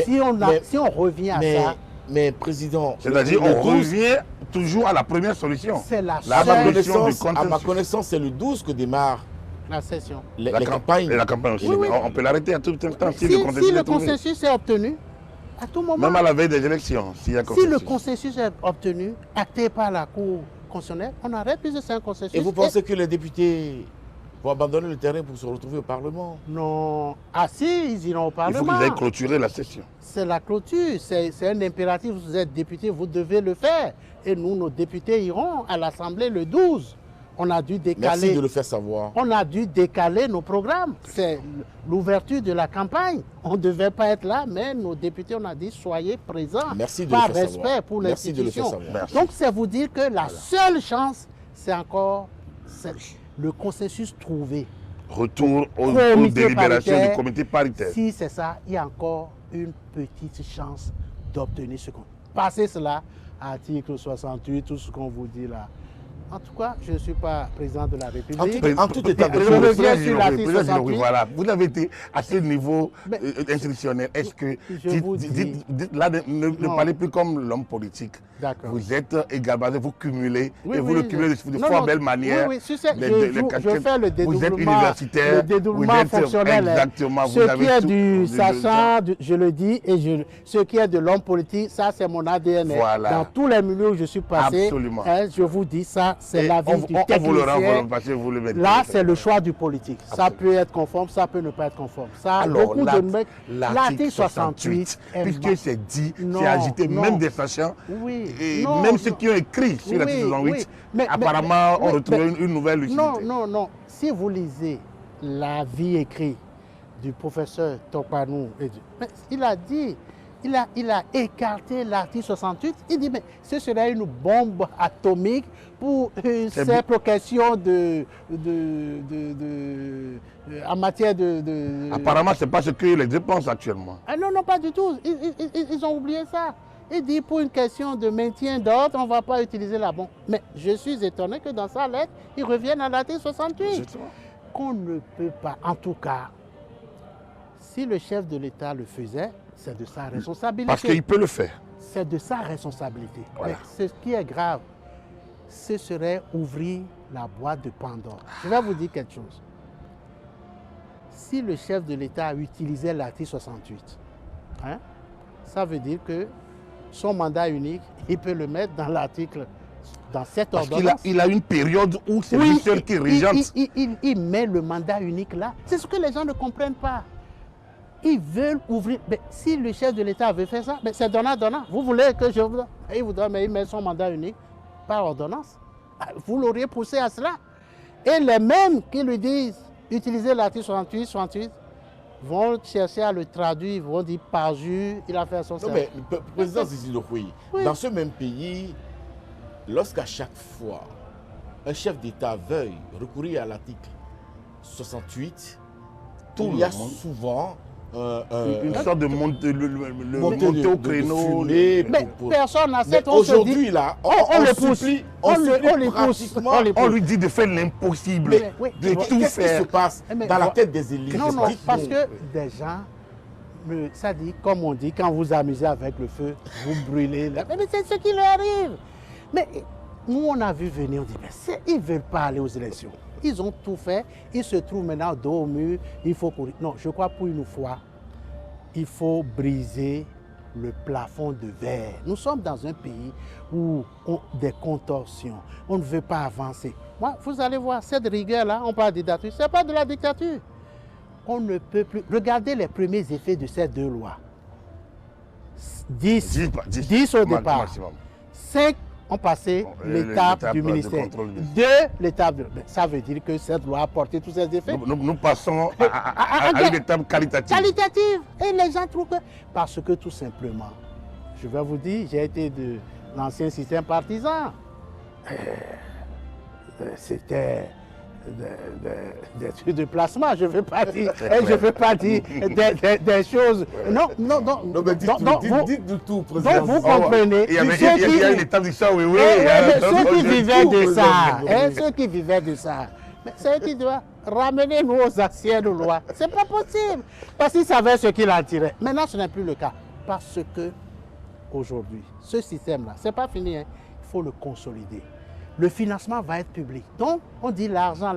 Si on revient à ça... Mais président... C'est-à-dire on revient toujours à la première solution. C'est la seule... À ma connaissance, c'est le 12 que démarre la session. Les campagnes. Et la campagne aussi. Oui. On peut l'arrêter à tout instant si le consensus est obtenu, à tout moment... Même à la veille des élections, s'il y a consensus. Si le consensus est obtenu, acté par la Cour constitutionnelle, on arrête puisque c'est un consensus. Et vous pensez que les députés vont abandonner le terrain pour se retrouver au Parlement? Non. Ah si, ils iront au Parlement. Il faut qu'ils aillent clôturer la session. C'est la clôture, c'est un impératif. Vous êtes député, vous devez le faire. Et nous, nos députés iront à l'Assemblée le 12. On a dû décaler. Merci de le faire savoir. On a dû décaler nos programmes. C'est l'ouverture de la campagne. On ne devait pas être là, mais nos députés, on a dit soyez présents. Merci de par le faire respect savoir. pour Merci de le faire l'institution. savoir. Donc, c'est vous dire que la seule chance, c'est encore le consensus trouvé. Retour aux délibérations du comité paritaire. Si c'est ça, il y a encore une petite chance d'obtenir ce qu'on... Passez cela, article 68, tout ce qu'on vous dit là. En tout cas, je ne suis pas président de la République. En tout état de Je cause, reviens sur l'article 68. Voilà, vous avez été à ce niveau institutionnel. Est-ce que, là, ne parlez plus comme l'homme politique. D'accord. Vous êtes également, vous cumulez, Oui, et vous oui, le cumulez de fort belle manière. Oui, je fais le dédoublement. Vous êtes universitaire, le dédoublement fonctionnel. Exactement. Ce qui est du sachant, je le dis, et ce qui est de l'homme politique, ça c'est mon ADN. Voilà. Dans tous les milieux où je suis passé, absolument. Je vous dis ça, c'est l'avis du On vous le rend technicien. parce que vous le mettez. Là, c'est le choix du politique. Ça peut être conforme, ça peut ne pas être conforme. Ça, alors, beaucoup de mecs. L'article 68, puisque c'est dit, non, c'est agité, non. même des sachants, Oui, et non, même non. ceux qui ont écrit sur l'article 68, oui. Mais, apparemment, on retrouve une nouvelle lucidité. Non. Si vous lisez l'avis écrit du professeur Tokpanou, il a dit, il a écarté l'article 68. Il dit, mais ce serait une bombe atomique pour une simple question en matière de... Apparemment, ce n'est pas ce que les deux pensent actuellement. Ah non, pas du tout. Ils ont oublié ça. Il dit pour une question de maintien d'ordre, on ne va pas utiliser la bombe. Mais je suis étonné que dans sa lettre, ils reviennent à l'article 68. Justement. Qu'on ne peut pas, en tout cas, si le chef de l'État le faisait, c'est de sa responsabilité. Parce qu'il peut le faire. C'est de sa responsabilité. Voilà. Mais ce qui est grave, ce serait ouvrir la boîte de Pandore. Je vais vous dire quelque chose. Si le chef de l'État utilisait l'article 68, ça veut dire que son mandat unique, il peut le mettre dans l'article, dans cette ordonnance. Parce qu'il a une période où c'est lui seul qui régente. Il met le mandat unique là. C'est ce que les gens ne comprennent pas. Ils veulent ouvrir. Mais si le chef de l'État veut faire ça, c'est donnant. Vous voulez que je vous donne? Il vous donne, mais il met son mandat unique par ordonnance. Vous l'auriez poussé à cela. Et les mêmes qui lui disent utiliser l'article 68, vont chercher à le traduire, vont dire parjure, il a fait son service. Non, mais président Zizi Lokouyi, dans ce même pays, lorsqu'à chaque fois un chef d'État veuille recourir à l'article 68, il y a souvent une sorte de montée au créneau. Mais personne n'a cette... Aujourd'hui, là, on le pousse. On lui dit de faire l'impossible, de tout faire. Qu'est-ce qui se passe dans la tête des élites? Non, parce que des gens, ça dit, comme on dit, quand vous amusez avec le feu, vous brûlez. Mais c'est ce qui leur arrive. Mais nous, on a vu venir, on dit, mais ils ne veulent pas aller aux élections. Ils ont tout fait, ils se trouvent maintenant dos au mur, il faut courir. Non, je crois pour une fois, il faut briser le plafond de verre. Nous sommes dans un pays où des contorsions, on ne veut pas avancer. Moi, vous allez voir, cette rigueur-là, on parle de dictature, ce n'est pas de la dictature. On ne peut plus... Regardez les premiers effets de ces deux lois. 10 au départ. Maximum. 5 ont passé l'étape du ministère. 2, l'étape de... Ça veut dire que cette loi a porté tous ces effets. Nous passons à une étape qualitative. Qualitative. Et les gens trouvent que... Parce que tout simplement, je vais vous dire, j'ai été de l'ancien système partisan. C'était des trucs de placement, je ne veux pas dire, des choses. Non, mais dites-nous tout, président. Donc vous comprenez. Il y a une étape du ça, oui. Ceux qui vivaient de ça, ceux qui vivaient de ça, c'est eux qui doivent ramener nous aux anciennes lois. Ce n'est pas possible. Parce qu'ils savaient ce qu'il en tirait. Maintenant, ce n'est plus le cas. Parce que aujourd'hui, ce système-là, ce n'est pas fini. Il faut le consolider. Le financement va être public. Donc, on dit l'argent.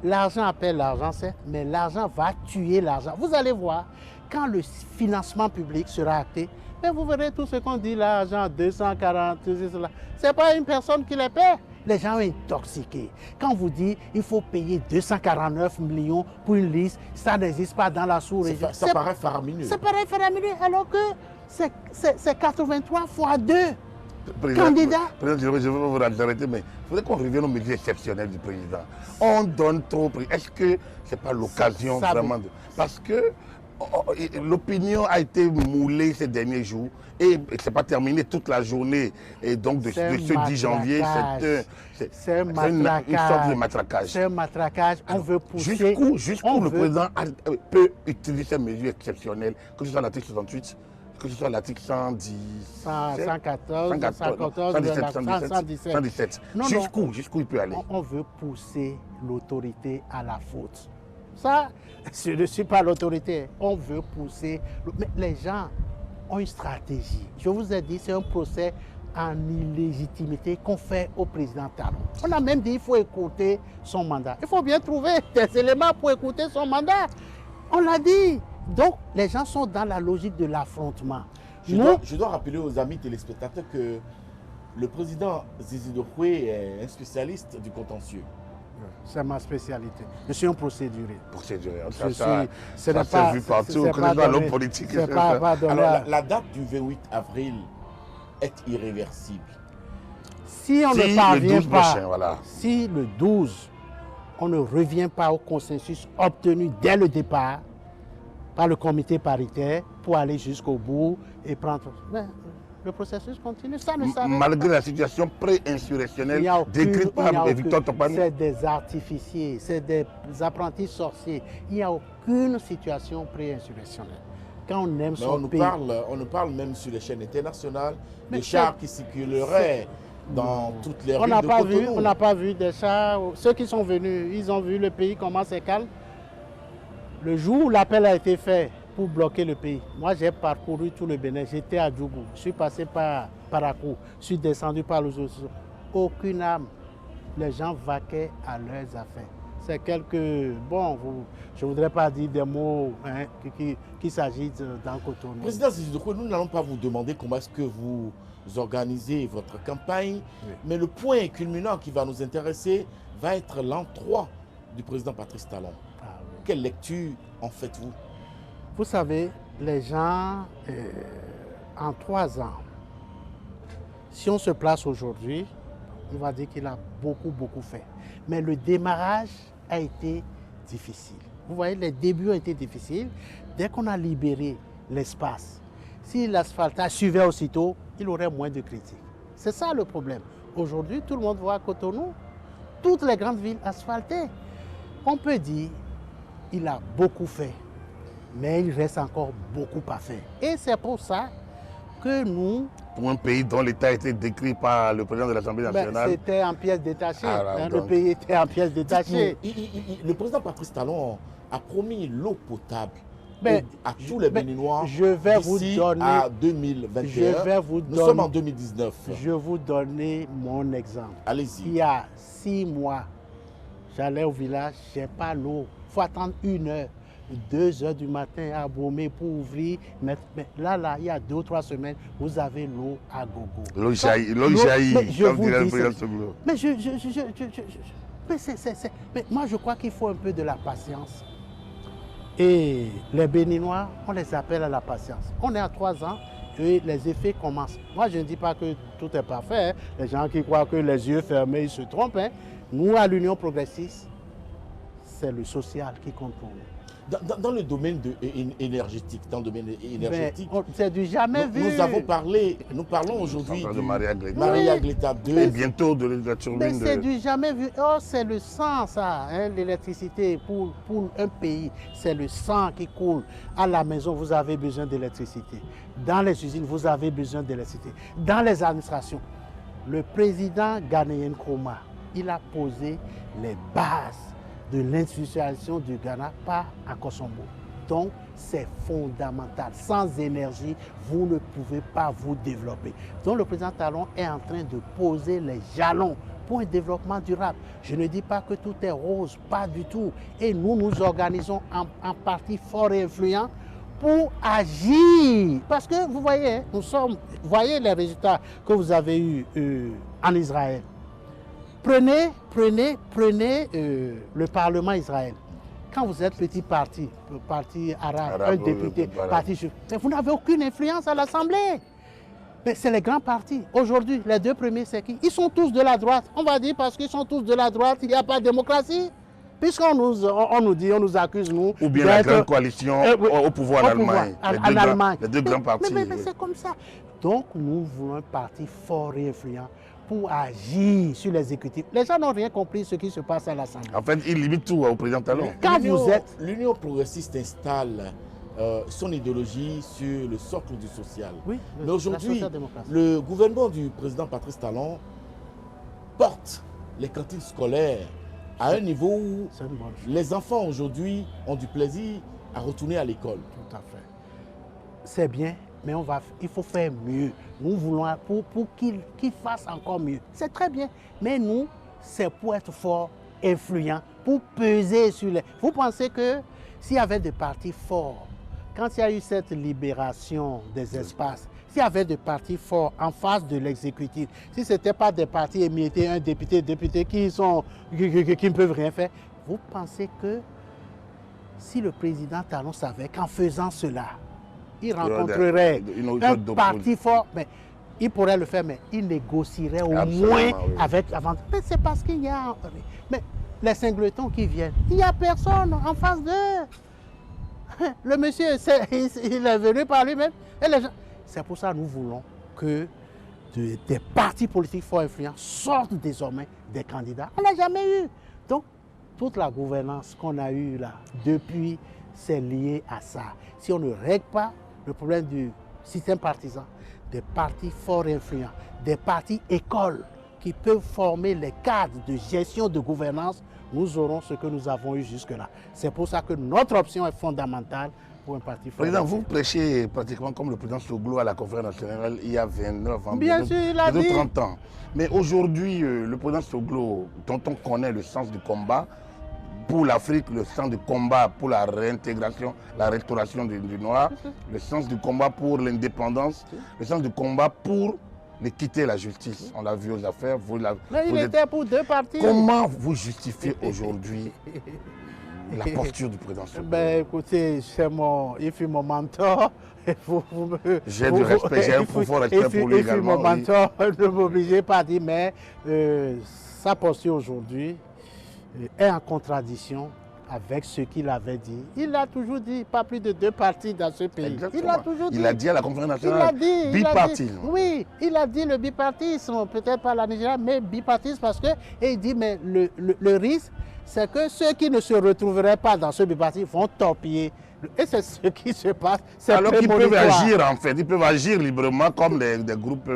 L'argent appelle l'argent, certes, mais l'argent va tuer l'argent. Vous allez voir, quand le financement public sera acté, mais vous verrez tout ce qu'on dit, l'argent, 240, tout cela. Ce n'est pas une personne qui les paie. Les gens sont intoxiqués. Quand vous dites qu'il faut payer 249 millions pour une liste, ça n'existe pas dans la sous-région. Ça paraît faramineux. Ça paraît faramineux, alors que c'est 83 fois 2. Candidat. Président, je vais vous arrêter, mais il faudrait qu'on revienne aux mesures exceptionnelles du président. On donne trop. Est-ce que ce n'est pas l'occasion vraiment de... Parce que l'opinion a été moulée ces derniers jours et ce n'est pas terminé toute la journée. Et donc de ce 10 janvier, c'est une sorte de matraquage. C'est un matraquage. On veut pousser. Jusqu'où le président peut utiliser ces mesures exceptionnelles, que ce soit l'article 68, que ce soit l'article 110, 114, 114, 117. Jusqu'où il peut aller? On veut pousser l'autorité à la faute. Ça, je ne suis pas l'autorité. On veut pousser. Mais les gens ont une stratégie. Je vous ai dit, c'est un procès en illégitimité qu'on fait au président Talon. On a même dit qu'il faut écouter son mandat. Il faut bien trouver des éléments pour écouter son mandat. On l'a dit. Donc, les gens sont dans la logique de l'affrontement. Je dois rappeler aux amis téléspectateurs que le président Zizi Doumbouya est un spécialiste du contentieux. C'est ma spécialité. Je suis un procéduré. Procéduré. Ça s'est vu partout, que ce soit l'homme politique. Alors, la date du 28 avril est irréversible. Si on ne parvient pas, prochain, voilà. Si le 12, on ne revient pas au consensus obtenu dès le départ par le comité paritaire pour aller jusqu'au bout et prendre... Mais le processus continue, ça ne s'arrête pas. Malgré la situation pré-insurrectionnelle décrite par Victor Topani. C'est des artificiers, c'est des apprentis sorciers. Il n'y a aucune situation pré-insurrectionnelle. Quand on aime son pays... On nous parle même sur les chaînes internationales de chars qui circuleraient dans toutes les rues de Cotonou. On n'a pas vu des chars. Ceux qui sont venus, ils ont vu le pays comment c'est calme. Le jour où l'appel a été fait pour bloquer le pays, moi j'ai parcouru tout le Bénin, j'étais à Djougou, je suis passé par Parakou, je suis descendu par le Zozo. Aucune âme. Les gens vaquaient à leurs affaires. C'est quelques... Bon, je ne voudrais pas dire des mots qui s'agitent dans Cotonou. Président Zizi Doumbouya, nous n'allons pas vous demander comment est-ce que vous organisez votre campagne, oui. Mais le point culminant qui va nous intéresser va être l'an 3 du président Patrice Talon. Ah, oui. Quelle lecture en faites-vous? Vous savez, les gens, en 3 ans, si on se place aujourd'hui, on va dire qu'il a beaucoup fait. Mais le démarrage a été difficile. Vous voyez, les débuts ont été difficiles. Dès qu'on a libéré l'espace, si l'asphaltage suivait aussitôt, il aurait moins de critiques. C'est ça le problème. Aujourd'hui, tout le monde voit Cotonou, toutes les grandes villes asphaltées. On peut dire qu'il a beaucoup fait, mais il reste encore beaucoup à faire. Et c'est pour ça que nous... Pour un pays dont l'État a été décrit par le président de l'Assemblée nationale... C'était en pièces détachées. Le pays était en pièces détachées. Le président Patrice Talon a promis l'eau potable à tous les Béninois d'ici à 2021. Nous sommes en 2019. Je vais vous donner mon exemple. Allez-y. Il y a 6 mois, j'allais au village, je n'ai pas l'eau. Il faut attendre 1 heure. 2 heures du matin à Bomé pour ouvrir. Mais là, il y a 2 ou 3 semaines, vous avez l'eau à gogo. L'eau jaillit, comme dirait le président Soglo. Mais moi, je crois qu'il faut un peu de la patience. Et les Béninois, on les appelle à la patience. On est à 3 ans et les effets commencent. Moi, je ne dis pas que tout est parfait. Hein. Les gens qui croient que les yeux fermés, ils se trompent. Hein. Nous, à l'Union progressiste, c'est le social qui compte pour nous. Dans le domaine énergétique, c'est du jamais vu. Nous parlons aujourd'hui de Maria Gleta 2. Et bientôt de la turbine. C'est du jamais vu. Oh, c'est le sang, ça, hein, l'électricité pour un pays. C'est le sang qui coule. À la maison, vous avez besoin d'électricité. Dans les usines, vous avez besoin d'électricité. Dans les administrations, le président Ghanéen Nkrumah, il a posé les bases de l'industrialisation du Ghana par Akosombo. Donc, c'est fondamental. Sans énergie, vous ne pouvez pas vous développer. Donc, le président Talon est en train de poser les jalons pour un développement durable. Je ne dis pas que tout est rose, pas du tout. Et nous nous organisons en parti fort et influent pour agir. Parce que, vous voyez, vous voyez les résultats que vous avez eus en Israël. Prenez le Parlement Israël. Quand vous êtes petit parti arabe, un député, parti juif, vous n'avez aucune influence à l'Assemblée. Mais c'est les grands partis. Aujourd'hui, les 2 premiers, c'est qui? Ils sont tous de la droite. On va dire parce qu'ils sont tous de la droite, il n'y a pas de démocratie. Puisqu'on nous dit, on nous accuse, nous... Ou bien la grande coalition au pouvoir en Allemagne. Les deux grands partis. Mais c'est comme ça. Donc, nous voulons un parti fort et influent pour agir sur l'exécutif. Les gens n'ont rien compris ce qui se passe à l'Assemblée. En fait, ils limitent tout au président Talon. L'Union progressiste installe son idéologie sur le socle du social. Oui, Mais aujourd'hui, social-démocratie. le gouvernement du président Patrice Talon porte les cantines scolaires à un niveau où C'est une bonne chose. les enfants aujourd'hui ont du plaisir à retourner à l'école. Tout à fait. C'est bien, mais il faut faire mieux. Nous voulons pour qu'il fasse encore mieux. C'est très bien, mais nous, c'est pour être fort, influent, pour peser sur les... Vous pensez que s'il y avait des partis forts, quand il y a eu cette libération des espaces, s'il y avait des partis forts en face de l'exécutif, si ce n'était pas des partis émiettés, un député, députés qui ne peuvent rien faire, vous pensez que si le président Talon savait qu'en faisant cela, il rencontrerait un parti fort, mais il pourrait le faire, mais il négocierait au moins avec avant. Mais c'est parce qu'il y a... Mais les singletons qui viennent, il n'y a personne en face d'eux. Le monsieur, il est venu par lui-même. C'est pour ça que nous voulons que des partis politiques forts et influents sortent désormais des candidats. On n'a jamais eu. Donc, toute la gouvernance qu'on a eue là, depuis, c'est lié à ça. Si on ne règle pas le problème du système partisan, des partis forts et influents, des partis écoles qui peuvent former les cadres de gestion de gouvernance, nous aurons ce que nous avons eu jusque-là. C'est pour ça que notre option est fondamentale pour un parti fort. Président, vous prêchez pratiquement comme le président Soglo à la conférence nationale il y a 29 ans, bien sûr, il a dit 30 ans. Mais aujourd'hui, le président Soglo, dont on connaît le sens du combat, pour l'Afrique, le sens du combat pour la réintégration, la restauration du noir, le sens du combat pour l'indépendance, le sens du combat pour quitter la justice. On l'a vu aux affaires. Mais il était pour deux partis. Comment vous justifiez aujourd'hui la posture du président Soglo? Ben écoutez, il fut mon mentor. J'ai du respect, j'ai un profond respect pour lui également. Il fut mon mentor, ne m'obligez pas à dire, mais sa posture aujourd'hui est en contradiction avec ce qu'il avait dit. Il a toujours dit, pas plus de deux partis dans ce pays. Exactement. Il a toujours dit. Il a dit à la conférence nationale, bipartisme. Oui, il a dit le bipartisme, peut-être pas la Nigeria, mais bipartisme parce que, et il dit, mais le risque, c'est que ceux qui ne se retrouveraient pas dans ce bipartisme vont torpiller. Et c'est ce qui se passe. Alors qu'ils peuvent agir en fait, ils peuvent agir librement comme des groupes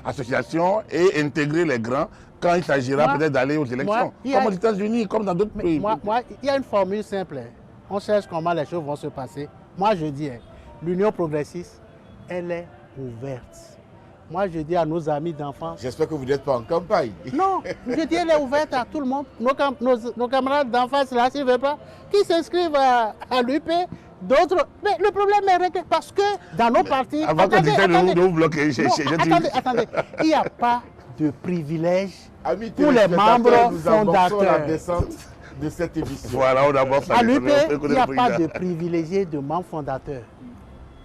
associations et intégrer les grands quand il s'agira peut-être d'aller aux élections. Comme aux États-Unis, comme dans d'autres pays. Moi, il y a une formule simple. On cherche comment les choses vont se passer. Moi, je dis, l'Union progressiste, elle est ouverte. Moi, je dis à nos amis d'enfance... J'espère que vous n'êtes pas en campagne. Non, je dis elle est ouverte à tout le monde. Nos camarades d'enfance, là, s'ils ne veulent pas, qui s'inscrivent à l'UP, d'autres... Mais le problème est réglé parce que dans nos partis... Avant que de vous bloquer, attendez, il n'y a pas de privilège Amis pour les membres fondateurs. La descente de cette émission. Voilà, on avance. À l'UP, il n'y a pas de privilégié de membres fondateurs.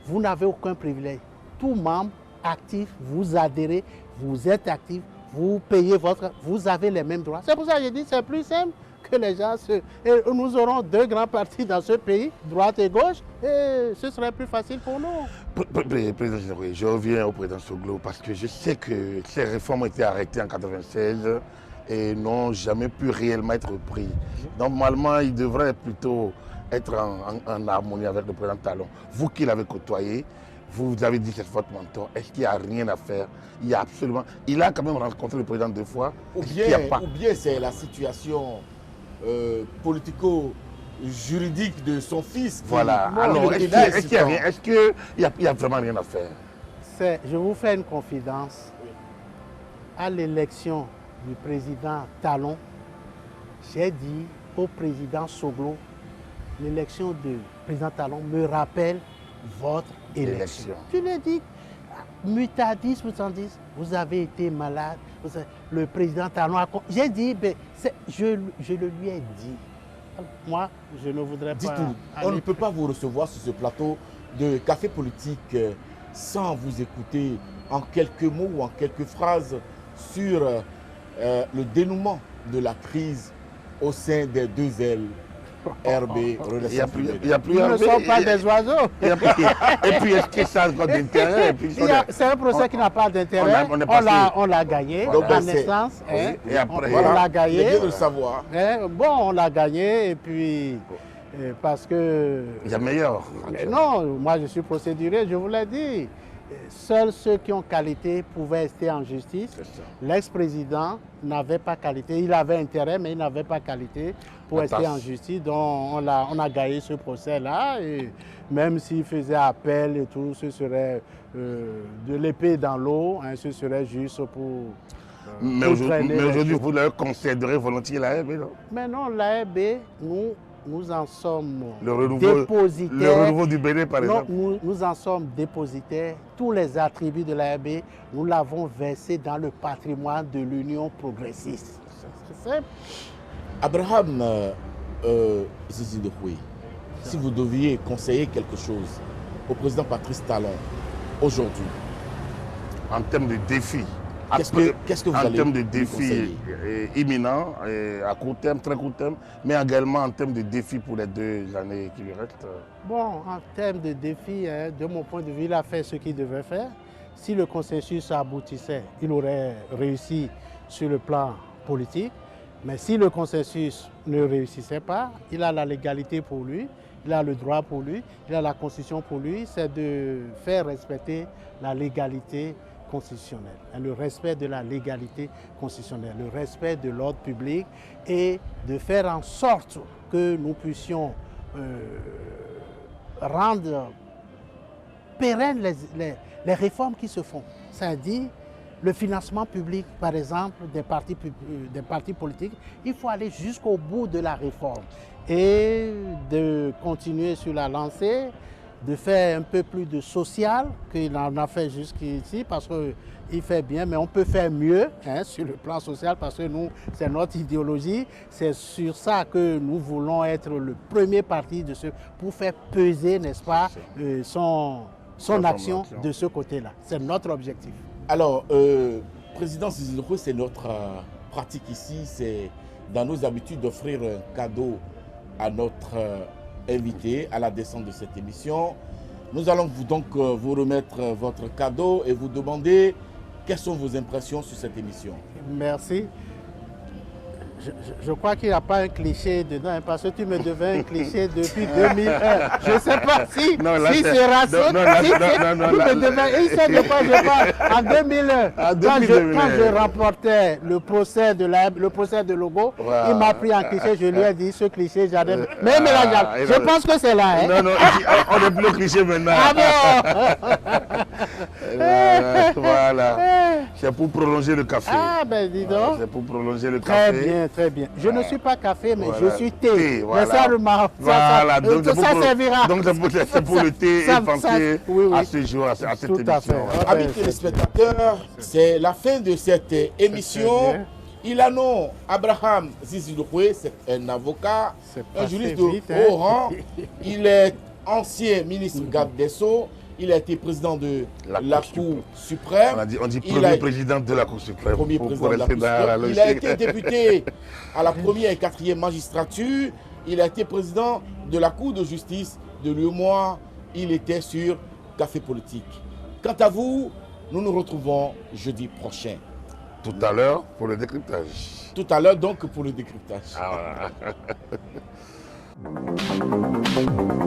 Vous n'avez aucun privilège. Tout membre actif, vous adhérez, vous êtes actif, vous payez vous avez les mêmes droits. C'est pour ça que je dis c'est plus simple que les gens et nous aurons deux grands partis dans ce pays, droite et gauche, et ce serait plus facile pour nous. Président Général, je reviens au président Soglo parce que je sais que ces réformes ont été arrêtées en 1996 et n'ont jamais pu réellement être prises. Normalement, il devrait plutôt être en harmonie avec le président Talon. Vous qui l'avez côtoyé, vous avez dit que c'est votre mentor. Est-ce qu'il n'y a rien à faire? Il y a absolument... Il a quand même rencontré le président deux fois. Ou bien c'est la situation politico-juridique de son fils. Voilà. Alors, est-ce qu'il n'y a vraiment rien à faire? Je vous fais une confidence. À l'élection du président Talon, j'ai dit au président Soglo, l'élection du président Talon me rappelle votre élection. Tu l'as dit, mutadis, vous avez été malade, le président Talon a... J'ai dit, je le lui ai dit. Moi, je ne voudrais pas... Dites-nous, on ne peut pas vous recevoir sur ce plateau de café politique sans vous écouter en quelques mots ou en quelques phrases sur le dénouement de la crise au sein des deux ailes. RB, il n'y a plus Nous ne sommes pas des oiseaux. Et puis, est-ce que ça a encore d'intérêt? C'est un procès qui n'a pas d'intérêt. On l'a gagné à naissance. Et après, on l'a gagné. C'est bien de le savoir. Bon, on l'a gagné et puis parce que... Il y a meilleur. Mais non, moi je suis procédurier, je vous l'ai dit. Seuls ceux qui ont qualité pouvaient rester en justice. L'ex-président n'avait pas qualité. Il avait intérêt, mais il n'avait pas qualité pour rester en justice. Donc on a gagné ce procès-là. Et même s'il faisait appel et tout, ce serait de l'épée dans l'eau. Hein, ce serait juste pour... mais aujourd'hui, vous leur concéderez volontiers l'ARB, non? Mais non, l'ARB, nous en sommes dépositaires. Le renouveau du Bénin, par exemple. Nous en sommes dépositaires. Tous les attributs de l'ARB, nous l'avons versé dans le patrimoine de l'Union progressiste. C'est simple. Abraham Zizi Ndoye, si vous deviez conseiller quelque chose au président Patrice Talon aujourd'hui, en termes de défis, qu'est-ce que vous allez en termes de défis imminents, à court terme, très court terme, mais également en termes de défis pour les 2 années qui lui restent? Bon, en termes de défis, hein, de mon point de vue, il a fait ce qu'il devait faire. Si le consensus aboutissait, il aurait réussi sur le plan politique. Mais si le consensus ne réussissait pas, il a la légalité pour lui, il a le droit pour lui, il a la constitution pour lui, c'est de faire respecter la légalité constitutionnelle, le respect de la légalité constitutionnelle, le respect de l'ordre public et de faire en sorte que nous puissions rendre pérennes les réformes qui se font. C'est-à-dire le financement public, par exemple, des partis politiques, il faut aller jusqu'au bout de la réforme et de continuer sur la lancée, de faire un peu plus de social qu'il en a fait jusqu'ici parce qu'il fait bien, mais on peut faire mieux hein, sur le plan social parce que nous, c'est notre idéologie. C'est sur ça que nous voulons être le premier parti pour faire peser, n'est-ce pas, son action de ce côté-là. C'est notre objectif. Alors, président Zizi Ndoye, c'est notre pratique ici, c'est dans nos habitudes d'offrir un cadeau à notre invité à la descente de cette émission. Nous allons donc vous remettre votre cadeau et vous demander quelles sont vos impressions sur cette émission. Merci. Je crois qu'il n'y a pas un cliché dedans, hein, parce que tu me devais un cliché depuis 2001. Je ne sais pas si c'est raciste. Il sait de quoi je parle. En 2001, quand je remportais le procès de Logo, il m'a pris en cliché. Je lui ai dit ce cliché, j'adore. Mais je pense que c'est là. Hein. Non, on n'est plus au cliché maintenant. Ah bon. Voilà. C'est pour prolonger le café. Ah ben dis donc. C'est pour prolonger le café. Très bien. Très bien. Je ne suis pas café, mais je suis thé. Voilà. Mais ça remarque. Voilà. Donc, ça servira. Donc c'est pour le thé et penser à ce jour, à cette émission. Amis téléspectateurs, c'est la fin de cette émission. Il a nom Abraham Zizi Ndoye, c'est un avocat, un juriste de haut rang. Il est ancien ministre garde des Sceaux. Il a été président de la Cour suprême. On dit premier président de la Cour suprême. Premier président de la Cour suprême. Il a été député à la première et quatrième magistrature. Il a été président de la Cour de justice de l'UEMOA. Il était sur Café Politique. Quant à vous, nous nous retrouvons jeudi prochain. Tout à l'heure pour le décryptage. Tout à l'heure donc pour le décryptage. Ah, voilà.